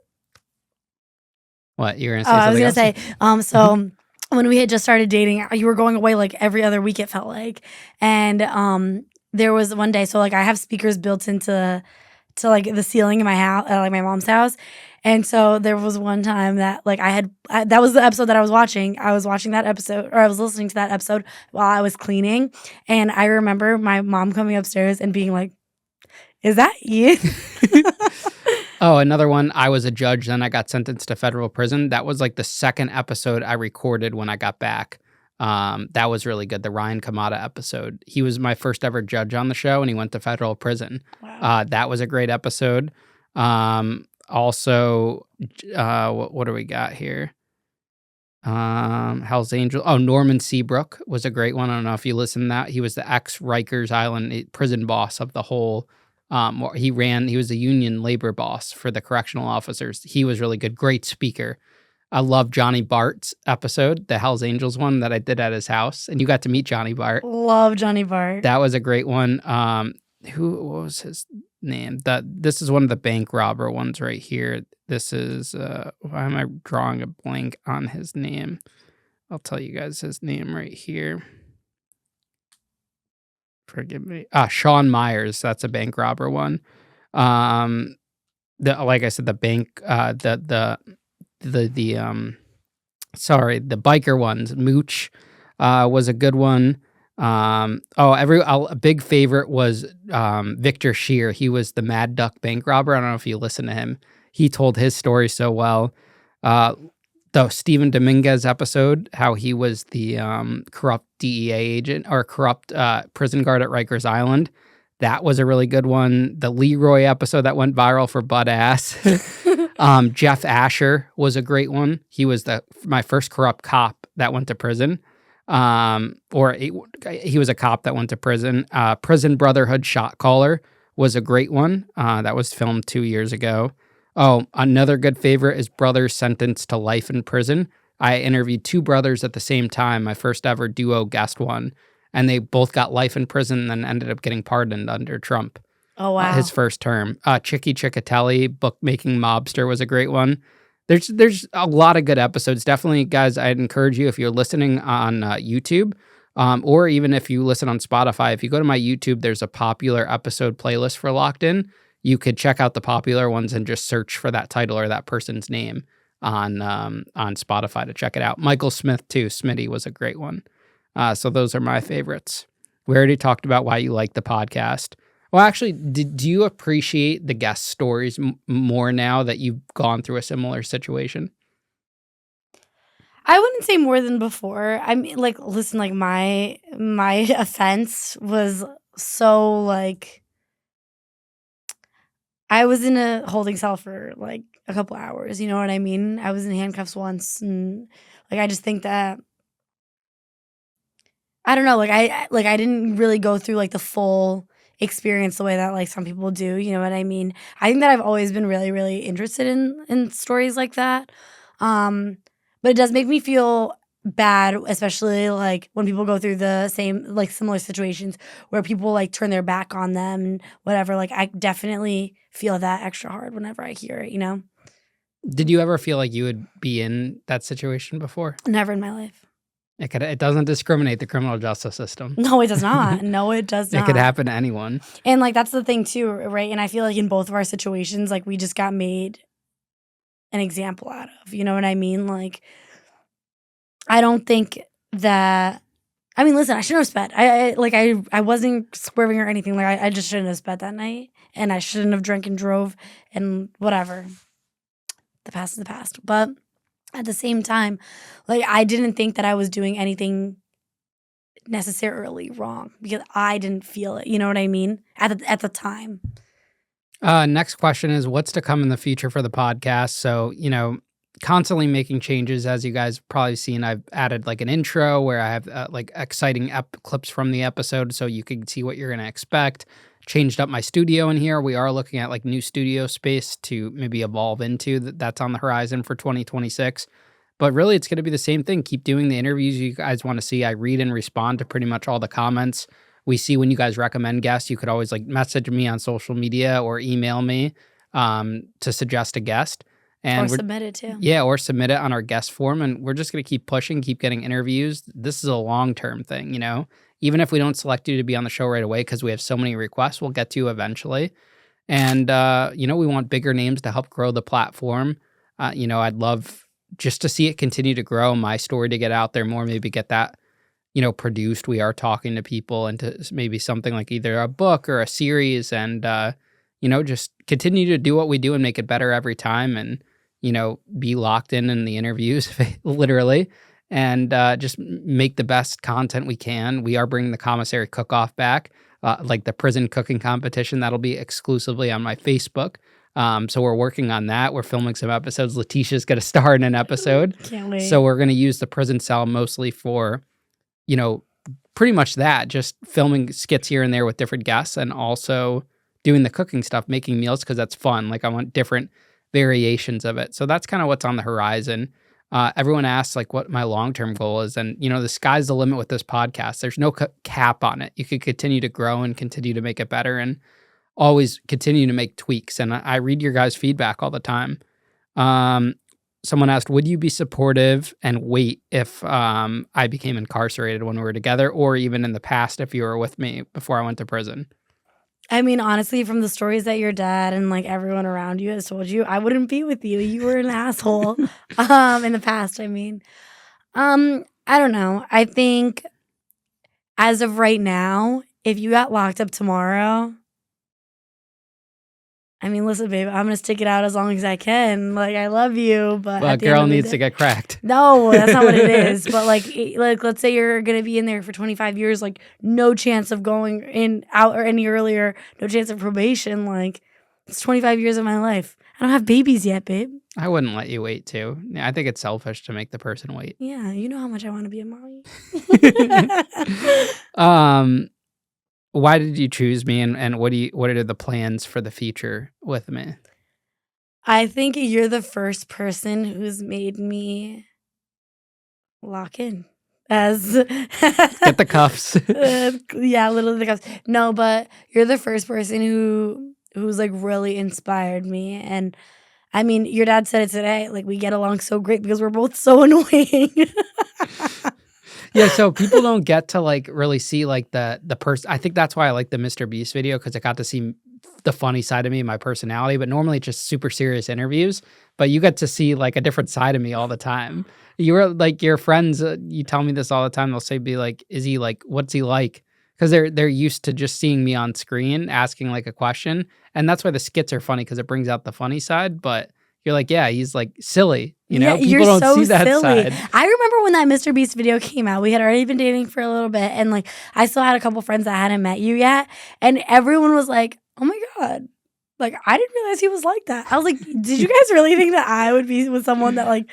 What, you were gonna say something I was gonna else? say, so when we had just started dating, you were going away like every other week, it felt like. And there was one day, so like I have speakers built into like the ceiling in my house, like my mom's house. And so there was one time that like that was the episode that I was watching. I was watching that episode, or I was listening to that episode while I was cleaning. And I remember my mom coming upstairs and being like, "Is that Ian?" Oh, another one. I was a judge, then I got sentenced to federal prison. That was like the second episode I recorded when I got back. That was really good. The Ryan Kamada episode. He was my first ever judge on the show, and he went to federal prison. Wow. That was a great episode. Also, what do we got here? Hell's Angel. Oh, Norman Seabrook was a great one. I don't know if you listened to that. He was the ex-Rikers Island prison boss of the whole. He was a union labor boss for the correctional officers. He was really good. Great speaker. I love Johnny Bart's episode, the Hell's Angels one that I did at his house. And you got to meet Johnny Bart. Love Johnny Bart. That was a great one. What was his name? This is one of the bank robber ones right here. This is, why am I drawing a blank on his name? I'll tell you guys his name right here. Forgive me. Sean Myers. That's a bank robber one. Like I said, the bank, the biker ones. Mooch, was a good one. A big favorite was, Victor Shear. He was the Mad Duck bank robber. I don't know if you listen to him. He told his story so well. The Stephen Dominguez episode, how he was the corrupt DEA agent or corrupt prison guard at Rikers Island. That was a really good one. The Leroy episode that went viral for butt ass. Jeff Asher was a great one. He was my first corrupt cop that went to prison. He was a cop that went to prison. Prison Brotherhood Shot Caller was a great one. That was filmed 2 years ago. Oh, another good favorite is Brothers Sentenced to Life in Prison. I interviewed two brothers at the same time, my first ever duo guest one, and they both got life in prison and then ended up getting pardoned under Trump. Oh, wow. His first term. Chicky Ciccatelli, Bookmaking Mobster, was a great one. There's a lot of good episodes. Definitely, guys, I'd encourage you if you're listening on YouTube, or even if you listen on Spotify, if you go to my YouTube, there's a popular episode playlist for Locked In. You could check out the popular ones and just search for that title or that person's name on Spotify to check it out. Michael Smith, too. Smitty was a great one. So those are my favorites. We already talked about why you like the podcast. Well, actually, do you appreciate the guest stories more now that you've gone through a similar situation? I wouldn't say more than before. I mean, like, listen, like my offense was so like I was in a holding cell for like a couple hours. You know what I mean? I was in handcuffs once, and like I just think that I don't know. Like I didn't really go through like the full experience the way that like some people do. You know what I mean? I think that I've always been really, really interested in stories like that. But it does make me feel bad, especially like when people go through the same like similar situations where people like turn their back on them and whatever. Like I definitely feel that extra hard whenever I hear it, you know? Did you ever feel like you would be in that situation before? Never in my life. It doesn't discriminate, the criminal justice system. No, it does not. No, it does It could not. happen to anyone. And like that's the thing too, right? And I feel like in both of our situations, like we just got made an example out of. You know what I mean? Like I don't think that. I mean, listen, I shouldn't have sped. I wasn't swerving or anything. Like I just shouldn't have sped that night, and I shouldn't have drank and drove, and whatever. The past is the past. But at the same time, like I didn't think that I was doing anything necessarily wrong because I didn't feel it. You know what I mean? At the time. Next question is, what's to come in the future for the podcast? So, constantly making changes. As you guys have probably seen, I've added like an intro where I have like exciting clips from the episode so you can see what you're going to expect. Changed up my studio in here. We are looking at like new studio space to maybe evolve into. That's on the horizon for 2026. But really, it's going to be the same thing. Keep doing the interviews you guys want to see. I read and respond to pretty much all the comments. We see when you guys recommend guests. You could always like message me on social media or email me to suggest a guest. Or submit it too. Yeah, or submit it on our guest form. And we're just going to keep pushing, keep getting interviews. This is a long-term thing, Even if we don't select you to be on the show right away because we have so many requests, we'll get to you eventually. And, we want bigger names to help grow the platform. I'd love just to see it continue to grow, my story to get out there more, maybe get that, produced. We are talking to people into maybe something like either a book or a series and, just continue to do what we do and make it better every time and, be locked in the interviews, literally, and just make the best content we can. We are bringing the commissary cook-off back, like the prison cooking competition. That'll be exclusively on my Facebook. So we're working on that. We're filming some episodes. Leticia's going to star in an episode. Can't wait. So we're going to use the prison cell mostly for, pretty much that, just filming skits here and there with different guests and also doing the cooking stuff, making meals because that's fun. Like I want different variations of it. So that's kind of what's on the horizon. Everyone asks like what my long-term goal is. And, the sky's the limit with this podcast. There's no cap on it. You could continue to grow and continue to make it better and always continue to make tweaks. And I read your guys' feedback all the time. Someone asked, would you be supportive and wait if I became incarcerated when we were together or even in the past if you were with me before I went to prison? I mean, honestly, from the stories that your dad and like everyone around you has told you, I wouldn't be with you. You were an asshole. In the past, I mean. I don't know. I think as of right now, if you got locked up tomorrow, I mean, listen, babe, I'm gonna stick it out as long as I can. Like, I love you, but Well, a girl needs to get cracked. No, that's not what it is. But like, let's say you're gonna be in there for 25 years, like, no chance of going in out or any earlier, no chance of probation. Like, it's 25 years of my life. I don't have babies yet, babe. I wouldn't let you wait too. Yeah, I think it's selfish to make the person wait. Yeah, you know how much I want to be a mommy. Why did you choose me, and what are the plans for the future with me? I think you're the first person who's made me lock in. As Get the cuffs. Yeah, literally the cuffs. No, but you're the first person who's like really inspired me. And I mean, your dad said it today. Like, we get along so great because we're both so annoying. Yeah, so people don't get to like really see like the person. I think that's why I like the Mr. Beast video because I got to see the funny side of me, my personality. But normally it's just super serious interviews. But you get to see like a different side of me all the time. You're like your friends. You tell me this all the time. They'll say, "Be like, is he like? What's he like?" Because they're used to just seeing me on screen asking like a question, and that's why the skits are funny because it brings out the funny side. But you're like, yeah, he's like silly. Yeah, People you're don't so see that silly. side. I remember when that Mr. Beast video came out. We had already been dating for a little bit, and like I still had a couple friends that hadn't met you yet, and everyone was like, "Oh my god!" Like, I didn't realize he was like that. I was like, "Did you guys really think that I would be with someone that like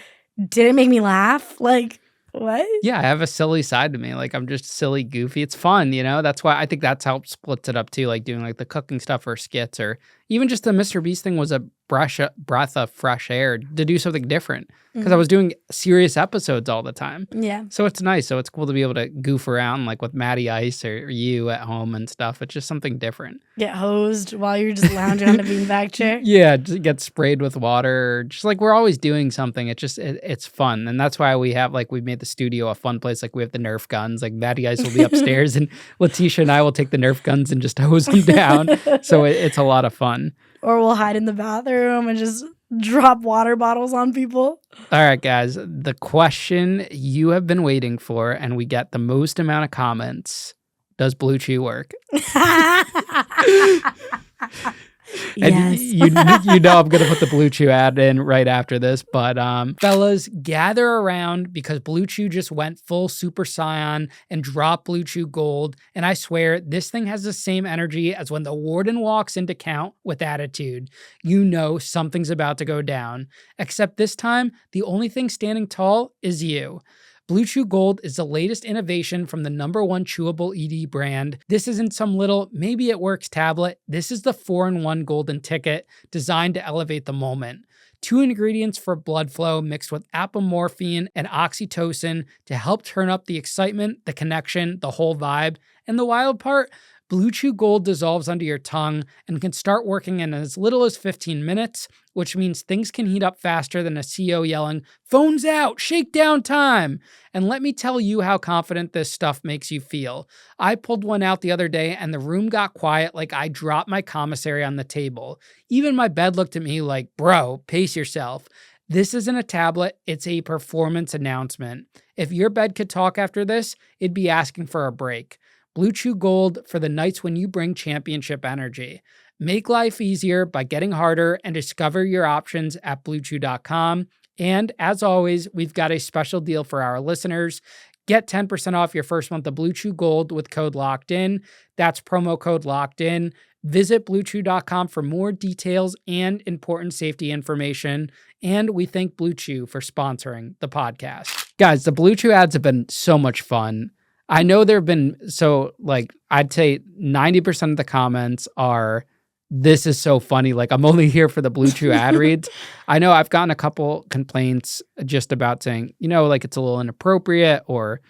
didn't make me laugh?" Like, what? Yeah, I have a silly side to me. Like I'm just silly, goofy. It's fun, That's why I think that's helped splits it up too. Like doing like the cooking stuff or skits or even just the Mr. Beast thing was a breath of fresh air to do something different because I was doing serious episodes all the time. Yeah. So it's nice. So it's cool to be able to goof around like with Matty Ice or you at home and stuff. It's just something different. Get hosed while you're just lounging on a beanbag chair. Yeah, just get sprayed with water. Just like we're always doing something. It's just it's fun, and that's why we have like we've made the studio a fun place. Like we have the Nerf guns. Like Matty Ice will be upstairs, and Leticia and I will take the Nerf guns and just hose them down. So it's a lot of fun. Or we'll hide in the bathroom and just drop water bottles on people. All right, guys. The question you have been waiting for, and we get the most amount of comments: does Blue Chew work? And Yes. you know I'm going to put the Blue Chew ad in right after this. But fellas, gather around because Blue Chew just went full Super Saiyan and dropped Blue Chew Gold. And I swear, this thing has the same energy as when the warden walks into count with attitude. You know something's about to go down. Except this time, the only thing standing tall is you. Blue Chew Gold is the latest innovation from the #1 chewable ED brand. This isn't some little maybe it works tablet. This is the 4-in-1 golden ticket designed to elevate the moment. 2 ingredients for blood flow mixed with apomorphine and oxytocin to help turn up the excitement, the connection, the whole vibe. And the wild part, Blue Chew Gold dissolves under your tongue and can start working in as little as 15 minutes, which means things can heat up faster than a CEO yelling, "Phone's out, shakedown time." And let me tell you how confident this stuff makes you feel. I pulled one out the other day and the room got quiet like I dropped my commissary on the table. Even my bed looked at me like, "Bro, pace yourself." This isn't a tablet, it's a performance announcement. If your bed could talk after this, it'd be asking for a break. Blue Chew Gold for the nights when you bring championship energy. Make life easier by getting harder and discover your options at bluechew.com. And as always, we've got a special deal for our listeners. Get 10% off your first month of Blue Chew Gold with code LOCKEDIN. That's promo code LOCKEDIN. Visit bluechew.com for more details and important safety information. And we thank Blue Chew for sponsoring the podcast. Guys, the Blue Chew ads have been so much fun. I know there have been, I'd say 90% of the comments are, "This is so funny. Like, I'm only here for the Blue Chew ad reads." I know I've gotten a couple complaints just about saying, it's a little inappropriate or,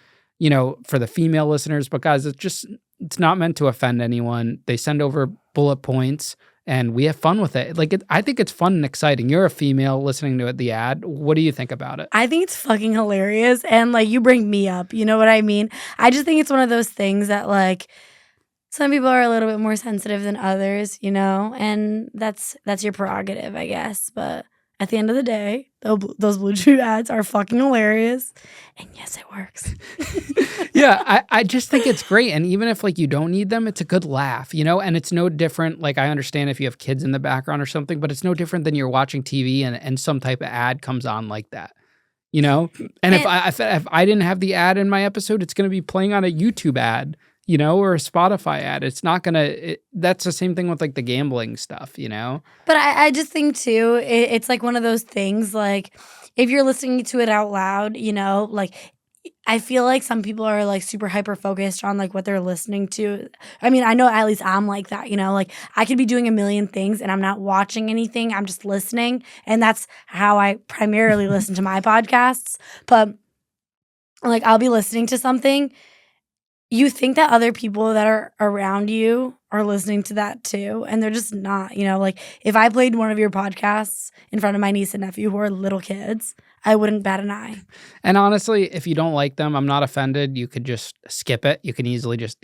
for the female listeners. But guys, it's not meant to offend anyone. They send over bullet points and we have fun with it. I think it's fun and exciting. You're a female listening to the ad. What do you think about it? I think it's fucking hilarious. And you bring me up. You know what I mean? I just think it's one of those things that some people are a little bit more sensitive than others, and that's your prerogative, I guess. But at the end of the day, those Blue Chew ads are fucking hilarious. And yes, it works. Yeah, I just think it's great. And even if you don't need them, it's a good laugh, and it's no different. I understand if you have kids in the background or something, but it's no different than you're watching TV and some type of ad comes on like that, And if I didn't have the ad in my episode, it's going to be playing on a YouTube ad, or a Spotify ad. It's not going to, that's the same thing with the gambling stuff, But I just think too, it's one of those things, if you're listening to it out loud, I feel like some people are super hyper focused on what they're listening to. I mean, I know at least I'm like that, I could be doing a million things and I'm not watching anything. I'm just listening. And that's how I primarily listen to my podcasts. But I'll be listening to something. You think that other people that are around you are listening to that too, and they're just not, if I played one of your podcasts in front of my niece and nephew who are little kids, I wouldn't bat an eye. And honestly, if you don't like them, I'm not offended. You could just skip it. You can easily just,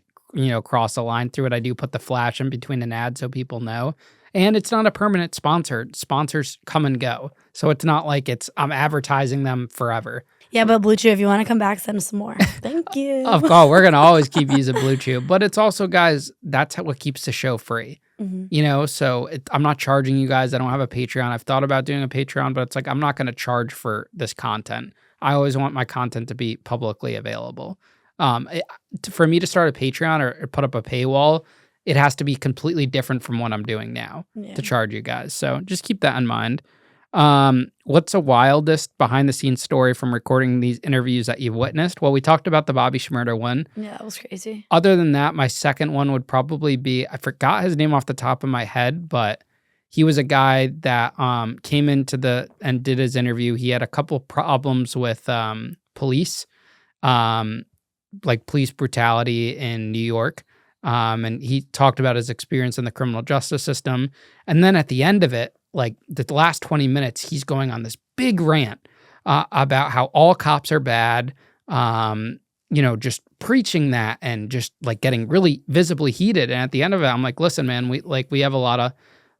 cross a line through it. I do put the flash in between an ad so people know. And it's not a permanent sponsor. Sponsors come and go. So it's not like I'm advertising them forever. Yeah, but Blue Chew, if you want to come back, send us some more. Thank you. Of course, we're going to always keep using Blue Chew. But it's also, guys, that's what keeps the show free. Mm-hmm. So I'm not charging you guys. I don't have a Patreon. I've thought about doing a Patreon, but it's I'm not going to charge for this content. I always want my content to be publicly available. For me to start a Patreon or put up a paywall, it has to be completely different from what I'm doing now to charge you guys. So just keep that in mind. What's the wildest behind the scenes story from recording these interviews that you've witnessed? Well, we talked about the Bobby Shmurda one. Yeah, that was crazy. Other than that, my second one would probably be, I forgot his name off the top of my head, but He was a guy that came into and did his interview. He had a couple problems with police, um, like police brutality in New York. And he talked about his experience in the criminal justice system. And then at the end of it, like the last 20 minutes, he's going on this big rant about how all cops are bad, just preaching that and just like getting really visibly heated. And at the end of it, I'm like, listen, man, we have a lot of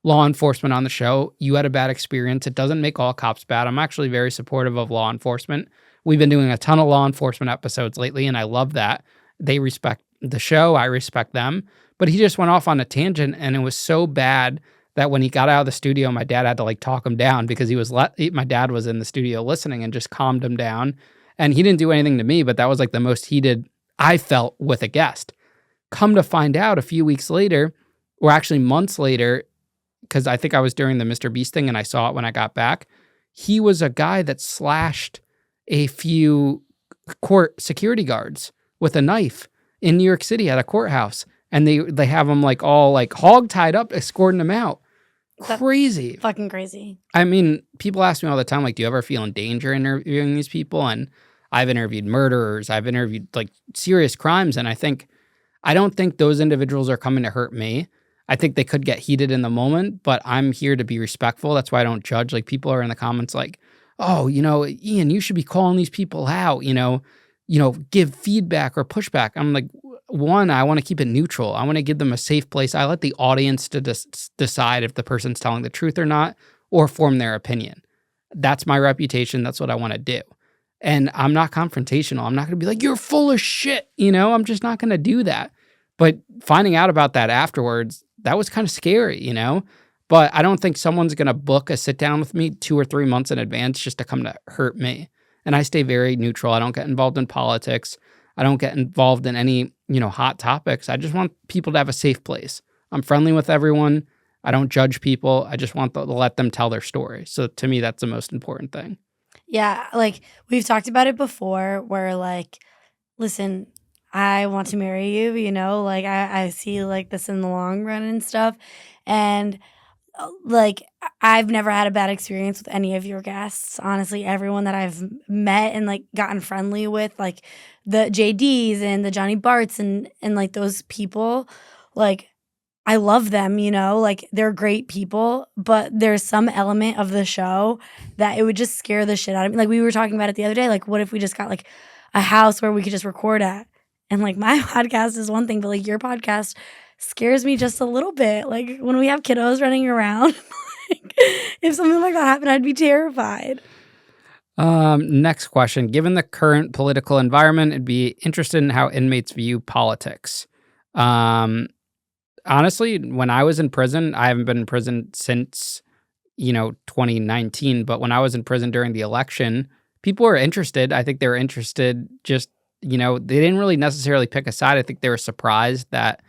law enforcement on the show. You had a bad experience. It doesn't make all cops bad. I'm actually very supportive of law enforcement. We've been doing a ton of law enforcement episodes lately, and I love that. They respect the show. I respect them. But he just went off on a tangent, and it was so bad that when he got out of the studio, my dad had to like talk him down because my dad was in the studio listening and just calmed him down. And he didn't do anything to me, but that was like the most heated I felt with a guest. Come to find out a few weeks later, or actually months later, because I think I was during the Mr. Beast thing and I saw it when I got back, he was a guy that slashed a few court security guards with a knife in New York City at a courthouse. And they have them like all like hog tied up, escorting them out. Crazy. That's fucking crazy. I mean, people ask me all the time, like, do you ever feel in danger interviewing these people? And I've interviewed murderers. I've interviewed like serious crimes. And I don't think those individuals are coming to hurt me. I think they could get heated in the moment, but I'm here to be respectful. That's why I don't judge. Like people are in the comments like, oh, Ian, you should be calling these people out, give feedback or pushback. I'm like, one, I want to keep it neutral. I want to give them a safe place. I let the audience to decide if the person's telling the truth or not, or form their opinion. That's my reputation. That's what I want to do. And I'm not confrontational. I'm not going to be like, you're full of shit. I'm just not going to do that. But finding out about that afterwards, that was kind of scary, But I don't think someone's going to book a sit down with me 2 or 3 months in advance just to come to hurt me. And I stay very neutral. I don't get involved in politics. I don't get involved in any, hot topics. I just want people to have a safe place. I'm friendly with everyone. I don't judge people. I just want to let them tell their story. So to me, that's the most important thing. Yeah, like we've talked about it before where like, listen, I want to marry you, like I see like this in the long run and stuff. And like I've never had a bad experience with any of your guests. Honestly, everyone that I've met and like gotten friendly with, like the JDs and the Johnny Barts and like those people, like I love them, like they're great people, but there's some element of the show that it would just scare the shit out of me. Like we were talking about it the other day, like what if we just got like a house where we could just record at? And like my podcast is one thing, but like your podcast scares me just a little bit. Like when we have kiddos running around, like, if something like that happened, I'd be terrified. Next question. Given the current political environment, I'd be interested in how inmates view politics. Honestly, when I was in prison, I haven't been in prison since, 2019. But when I was in prison during the election, people were interested. I think they were interested just, they didn't really necessarily pick a side. I think they were surprised that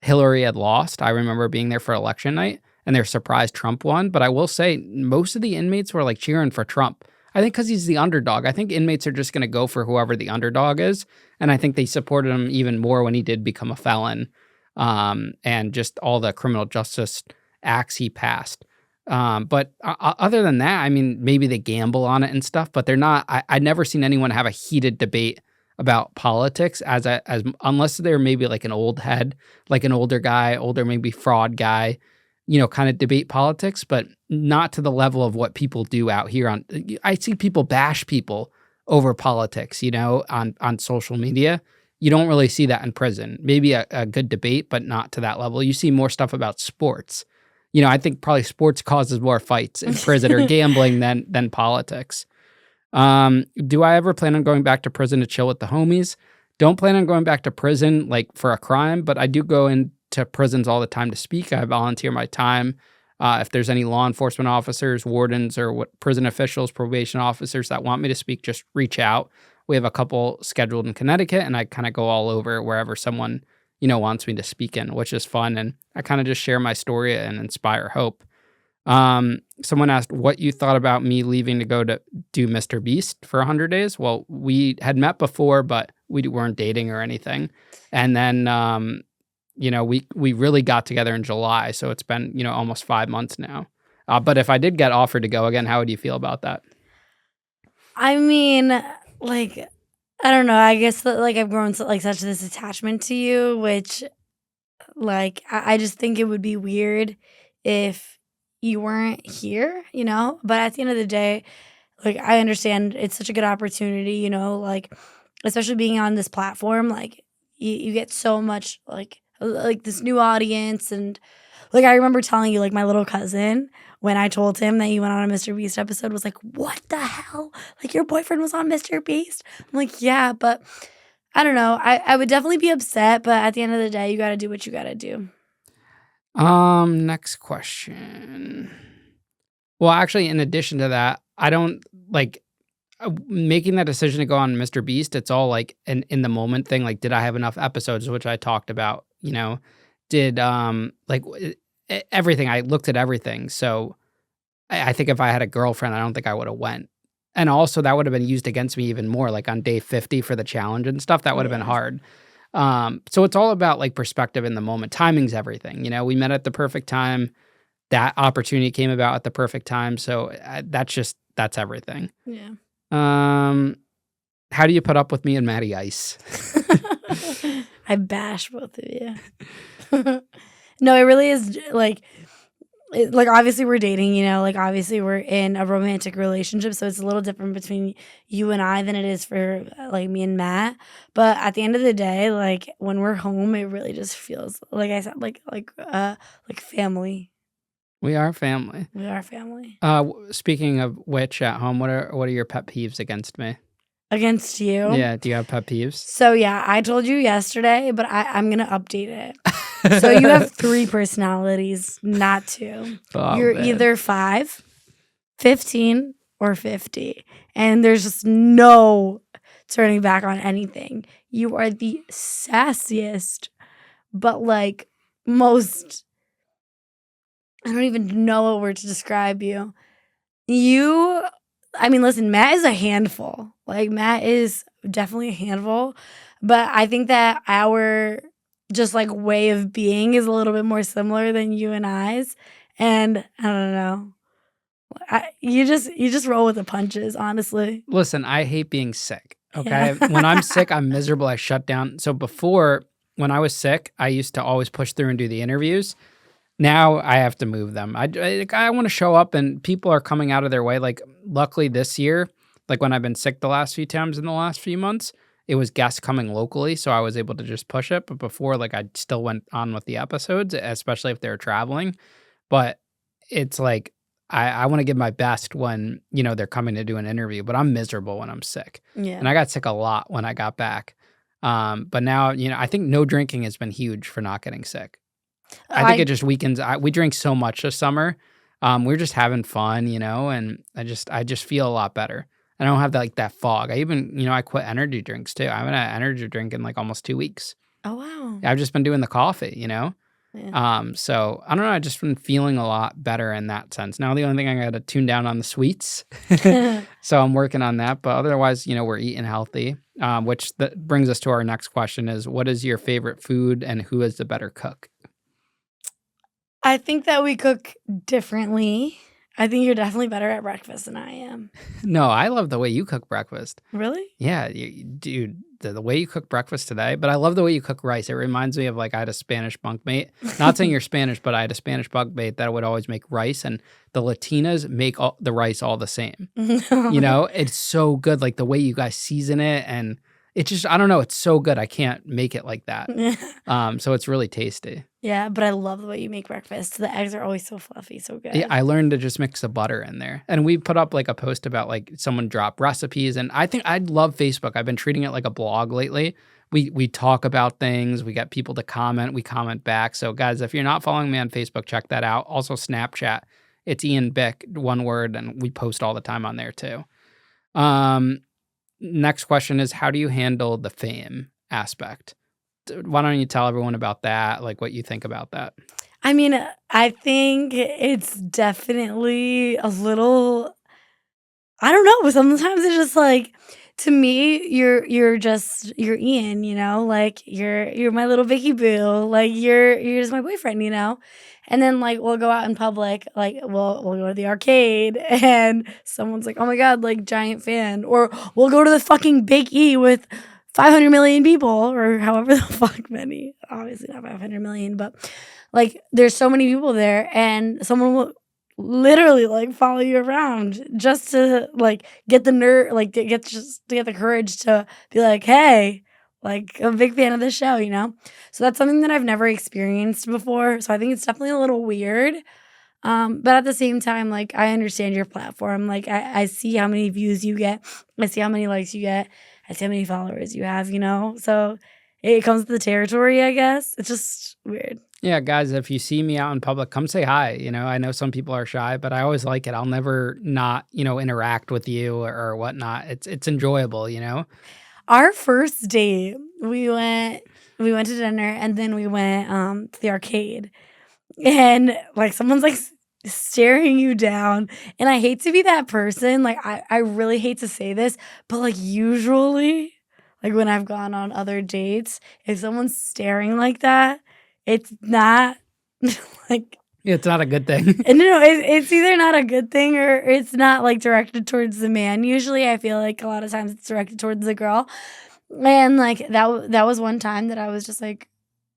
Hillary had lost. I remember being there for election night and they're surprised Trump won. But I will say most of the inmates were like cheering for Trump. I think because he's the underdog. I think inmates are just going to go for whoever the underdog is. And I think they supported him even more when he did become a felon. And just all the criminal justice acts he passed. But other than that, I mean, maybe they gamble on it and stuff, but they're not. I've never seen anyone have a heated debate about politics as unless they're maybe like an old head, like an older guy, older maybe fraud guy, kind of debate politics, but not to the level of what people do out here. I see people bash people over politics, on social media. You don't really see that in prison. Maybe a good debate, but not to that level. You see more stuff about sports. I think probably sports causes more fights in prison or gambling than politics. Do I ever plan on going back to prison to chill with the homies? Don't plan on going back to prison like for a crime, but I do go into prisons all the time to speak. I volunteer my time. If there's any law enforcement officers, wardens, or prison officials, probation officers that want me to speak, just reach out. We have a couple scheduled in Connecticut, and I kind of go all over wherever someone, wants me to speak in, which is fun. And I kind of just share my story and inspire hope. Someone asked what you thought about me leaving to go to do Mr. Beast for 100 days. Well, we had met before, but we weren't dating or anything. And then we really got together in July, so it's been almost 5 months now. But if I did get offered to go again, how would you feel about that? I mean, like, I don't know. I guess that, like, I've grown like such this attachment to you, which like I just think it would be weird if you weren't here, But at the end of the day, like I understand it's such a good opportunity, like especially being on this platform, like you get so much like this new audience and like I remember telling you like my little cousin when I told him that you went on a Mr. Beast episode was like, "What the hell? Like your boyfriend was on Mr. Beast?" I'm like, "Yeah, but I don't know. I would definitely be upset, but at the end of the day, you got to do what you got to do." Next question. Well, actually, in addition to that, I don't like making that decision to go on Mr. Beast. It's all like an in the moment thing. Like, did I have enough episodes, which I talked about? Did everything. I looked at everything. So I think if I had a girlfriend, I don't think I would have went. And also, that would have been used against me even more. Like on day 50 for the challenge and stuff, that would have been Yeah. hard. So it's all about like perspective in the moment. Timing's everything. We met at the perfect time. That opportunity came about at the perfect time. So that's everything. Yeah. How do you put up with me and Matty Ice? I bash both of you. No, it really is like like obviously we're dating, like obviously we're in a romantic relationship, so it's a little different between you and I than it is for like me and Matt. But at the end of the day, like when we're home, it really just feels like I said, like family. We are family. We are family. Speaking of which, at home, what are your pet peeves against me? Against you. Yeah, do you have pet peeves? So yeah, I told you yesterday, but I'm gonna update it. So you have 3 personalities, not 2. Oh, You're man. either 5, 15, or 50. And there's just no turning back on anything. You are the sassiest, but like most, I don't even know what word to describe you. I mean, listen, Matt is a handful. Like, Matt is definitely a handful. But I think that our just like way of being is a little bit more similar than you and I's. And I don't know. You just roll with the punches, honestly. Listen, I hate being sick. Okay. Yeah. When I'm sick, I'm miserable. I shut down. So before, when I was sick, I used to always push through and do the interviews. Now I have to move them. I want to show up and people are coming out of their way. Like, luckily this year, like when I've been sick the last few times in the last few months, it was guests coming locally. So I was able to just push it. But before, like, I still went on with the episodes, especially if they were traveling. But it's like, I want to give my best when, they're coming to do an interview, but I'm miserable when I'm sick. Yeah. And I got sick a lot when I got back. But now, I think no drinking has been huge for not getting sick. I think it just weakens. We drink so much this summer. We're just having fun, and I just feel a lot better. I don't have that fog. I even, I quit energy drinks too. I haven't had energy drink in like almost 2 weeks. Oh, wow. I've just been doing the coffee, Yeah. So I don't know. I just been feeling a lot better in that sense. Now the only thing I got to tune down on the sweets, so I'm working on that. But otherwise, we're eating healthy. Which brings us to our next question: is what is your favorite food and who is the better cook? I think that we cook differently. I think you're definitely better at breakfast than I am. No, I love the way you cook breakfast. Really? Yeah, dude, the way you cook breakfast today, but I love the way you cook rice. It reminds me of like I had a Spanish bunkmate. Not saying you're Spanish, but I had a Spanish bunkmate that would always make rice, and the Latinas make the rice all the same. It's so good. Like the way you guys season it, and it's just, I don't know, it's so good. I can't make it like that. So it's really tasty. Yeah, but I love the way you make breakfast. The eggs are always so fluffy, so good. Yeah, I learned to just mix the butter in there. And we put up like a post about like someone dropped recipes. And I think I'd love Facebook. I've been treating it like a blog lately. We talk about things. We get people to comment. We comment back. So guys, if you're not following me on Facebook, check that out. Also Snapchat. It's Ian Bick, one word, and we post all the time on there too. Next question is, how do you handle the fame aspect? Why don't you tell everyone about that, like what you think about that? I mean, I think it's definitely a little, I don't know, but sometimes it's just like to me, you're Ian, like you're my little Vicky boo, like you're just my boyfriend, And then like we'll go out in public, like we'll go to the arcade, and someone's like, "Oh my god, like giant fan," or we'll go to the fucking Big E with 500 million people, or however the fuck many. Obviously not 500 million, but like there's so many people there, and someone will literally like follow you around just to like get the nerve, like to get the courage to be like, hey, like I'm a big fan of this show. So that's something that I've never experienced before, so I think it's definitely a little weird. But at the same time, like I understand your platform. Like I see how many views you get, I see how many likes you get, I see how many followers you have. So it comes with the territory, I guess. It's just weird. Yeah, guys, if you see me out in public, come say hi. I know some people are shy, but I always like it. I'll never not, interact with you or whatnot. It's enjoyable. Our first date, we went to dinner, and then we went to the arcade. And like someone's like staring you down. And I hate to be that person. Like I really hate to say this, but like usually, like when I've gone on other dates, if someone's staring like that, it's not like It's not a good thing. no, it's either not a good thing or it's not like directed towards the man. Usually I feel like a lot of times it's directed towards the girl. And like that was one time that I was just like,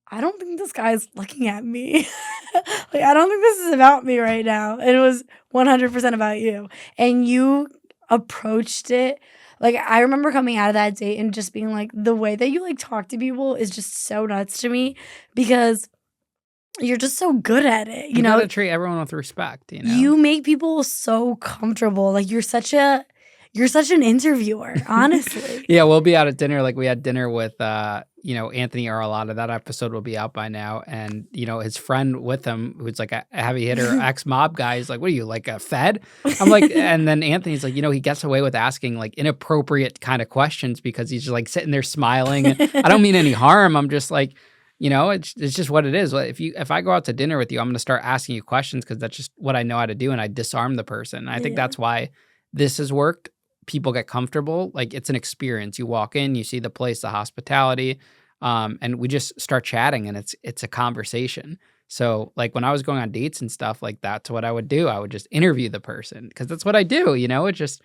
I don't think this guy's looking at me. Like, I don't think this is about me right now. And it was 100% about you. And you approached it. Like, I remember coming out of that date and just being like, the way that you like talk to people is just so nuts to me because you're just so good at it. You gotta treat everyone with respect, You make people so comfortable. Like, you're such an interviewer, honestly. Yeah, we'll be out at dinner. Like we had dinner with Anthony Arlotta. That episode will be out by now. And his friend with him, who's like a heavy hitter, ex-mob guy, is like, "What are you, like a Fed?" I'm like, and then Anthony's like, he gets away with asking like inappropriate kind of questions because he's just like sitting there smiling. I don't mean any harm. I'm just like, it's just what it is. If I go out to dinner with you, I'm gonna start asking you questions because that's just what I know how to do, and I disarm the person. And I think that's why this has worked. People get comfortable. Like it's an experience. You walk in, you see the place, the hospitality, and we just start chatting, and it's a conversation. So like when I was going on dates and stuff, like that's what I would do. I would just interview the person because that's what I do. It's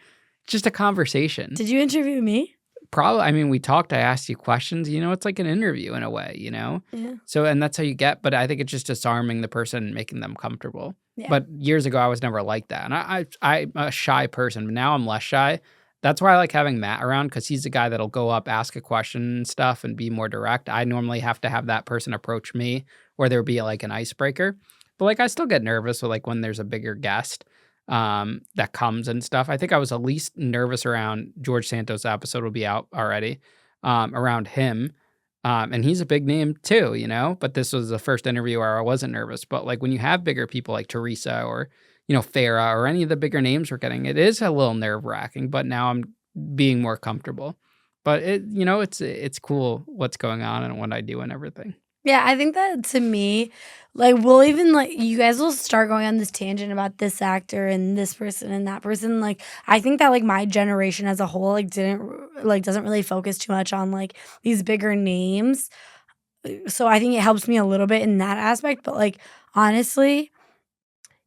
just a conversation. Did you interview me? Probably. I mean, we talked. I asked you questions. It's like an interview in a way. Yeah. So and that's how you get. But I think it's just disarming the person and making them comfortable. Yeah. But years ago, I was never like that. And I'm a shy person, but now I'm less shy. That's why I like having Matt around because he's the guy that'll go up, ask a question and stuff and be more direct. I normally have to have that person approach me or there'll be like an icebreaker. But like I still get nervous with like when there's a bigger guest that comes and stuff. I think I was at least nervous around George Santos' episode will be out already around him. And he's a big name too, but this was the first interview where I wasn't nervous. But like when you have bigger people like Teresa or, Farrah or any of the bigger names we're getting, it is a little nerve wracking, but now I'm being more comfortable. But it's cool what's going on and what I do and everything. Yeah, I think that to me, like we'll even like you guys will start going on this tangent about this actor and this person and that person. Like I think that like my generation as a whole doesn't really focus too much on like these bigger names. So I think it helps me a little bit in that aspect. But like honestly,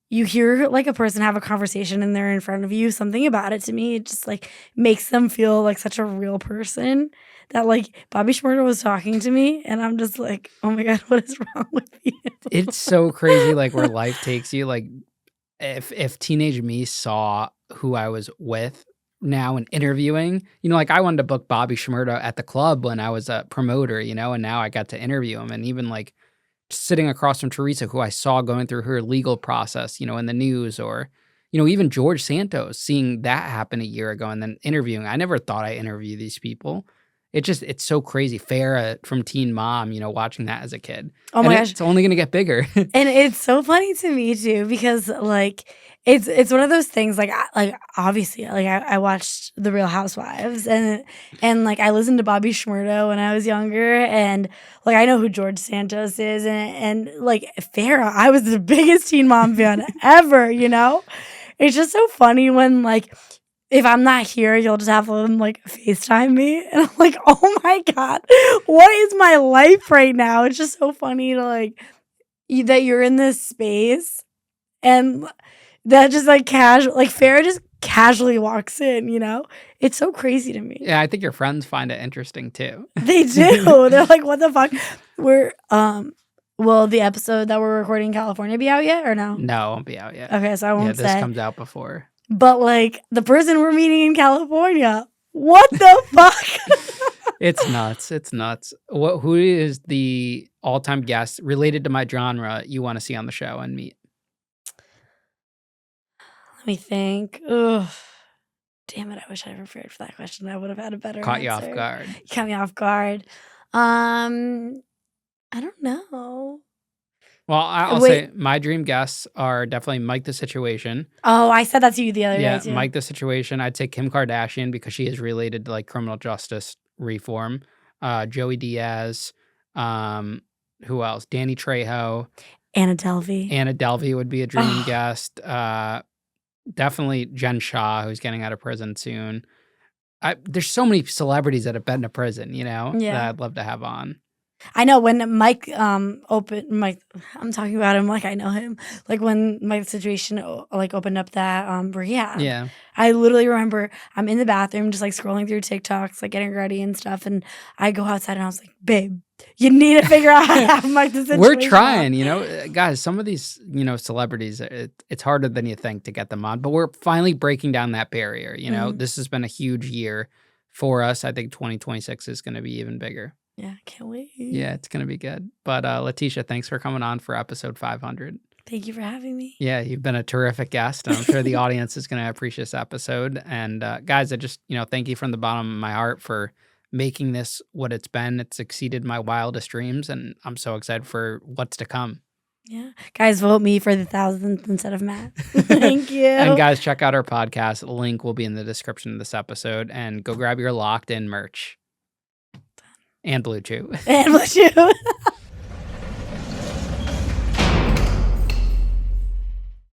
you hear like a person have a conversation and they're in front of you, something about it to me, it just like makes them feel like such a real person that like Bobby Shmurda was talking to me and I'm just like, oh my God, what is wrong with you? It's so crazy like where life takes you. Like if teenage me saw who I was with now and interviewing, like I wanted to book Bobby Shmurda at the club when I was a promoter, and now I got to interview him. And even like sitting across from Teresa, who I saw going through her legal process, in the news, or, even George Santos, seeing that happen a year ago and then interviewing. I never thought I'd interview these people. It's so crazy. Farrah from Teen Mom, watching that as a kid. Oh my gosh. It's only going to get bigger. And it's so funny to me too, because like, it's one of those things like obviously like I watched The Real Housewives and like I listened to Bobby Shmurda when I was younger and like I know who George Santos is and like Farrah, I was the biggest Teen Mom fan ever, It's just so funny when like if I'm not here, you'll just have them like FaceTime me. And I'm like, oh my God, what is my life right now? It's just so funny to like that you're in this space and that just like casual, like Farrah just casually walks in, you know? It's so crazy to me. Yeah, I think your friends find it interesting too. They do. They're like, what the fuck? We're, will the episode that we're recording in California be out yet or no? No, it won't be out yet. Okay, so I Yeah, won't this say. comes out before. But like the person we're meeting in California, what the fuck? It's nuts. It's nuts. Who is the all-time guest related to my genre you want to see on the show and meet? Let me think. Ugh. Damn it, I wish I had prepared for that question. I would have had a better Caught answer. you off guard. You caught me off guard. I don't know. Well, I'll say my dream guests are definitely Mike the Situation. Oh, I said that to you the other day too. Mike the Situation. I'd say Kim Kardashian because she is related to like criminal justice reform. Joey Diaz. Who else? Danny Trejo. Anna Delvey. Anna Delvey would be a dream guest. Definitely Jen Shaw, who's getting out of prison soon. There's so many celebrities that have been to prison, you know, that I'd love to have on. I know when Mike opened Mike, I'm talking about him like I know him. Like when Mike's Situation like opened up that rehab. Yeah. I literally remember I'm in the bathroom just like scrolling through TikToks, like getting ready and stuff, and I go outside and I was like, babe, you need to figure out how to have Mike the Situation. We're trying, you know, guys, some of these, you know, celebrities, it's harder than you think to get them on, but we're finally breaking down that barrier, you know. This has been a huge year for us. I think 2026 is going to be even bigger. Yeah, can't wait. Yeah, it's going to be good. But Leticia, thanks for coming on for episode 500. Thank you for having me. Yeah, you've been a terrific guest. And I'm sure the audience is going to appreciate this episode. And guys, I just, you know, thank you from the bottom of my heart for making this what it's been. It's exceeded my wildest dreams. And I'm so excited for what's to come. Yeah. Guys, vote me for the 1,000th instead of Matt. Thank you. And guys, check out our podcast. The link will be in the description of this episode. And go grab your Locked In merch. And Blue Chew. And Blue Chew.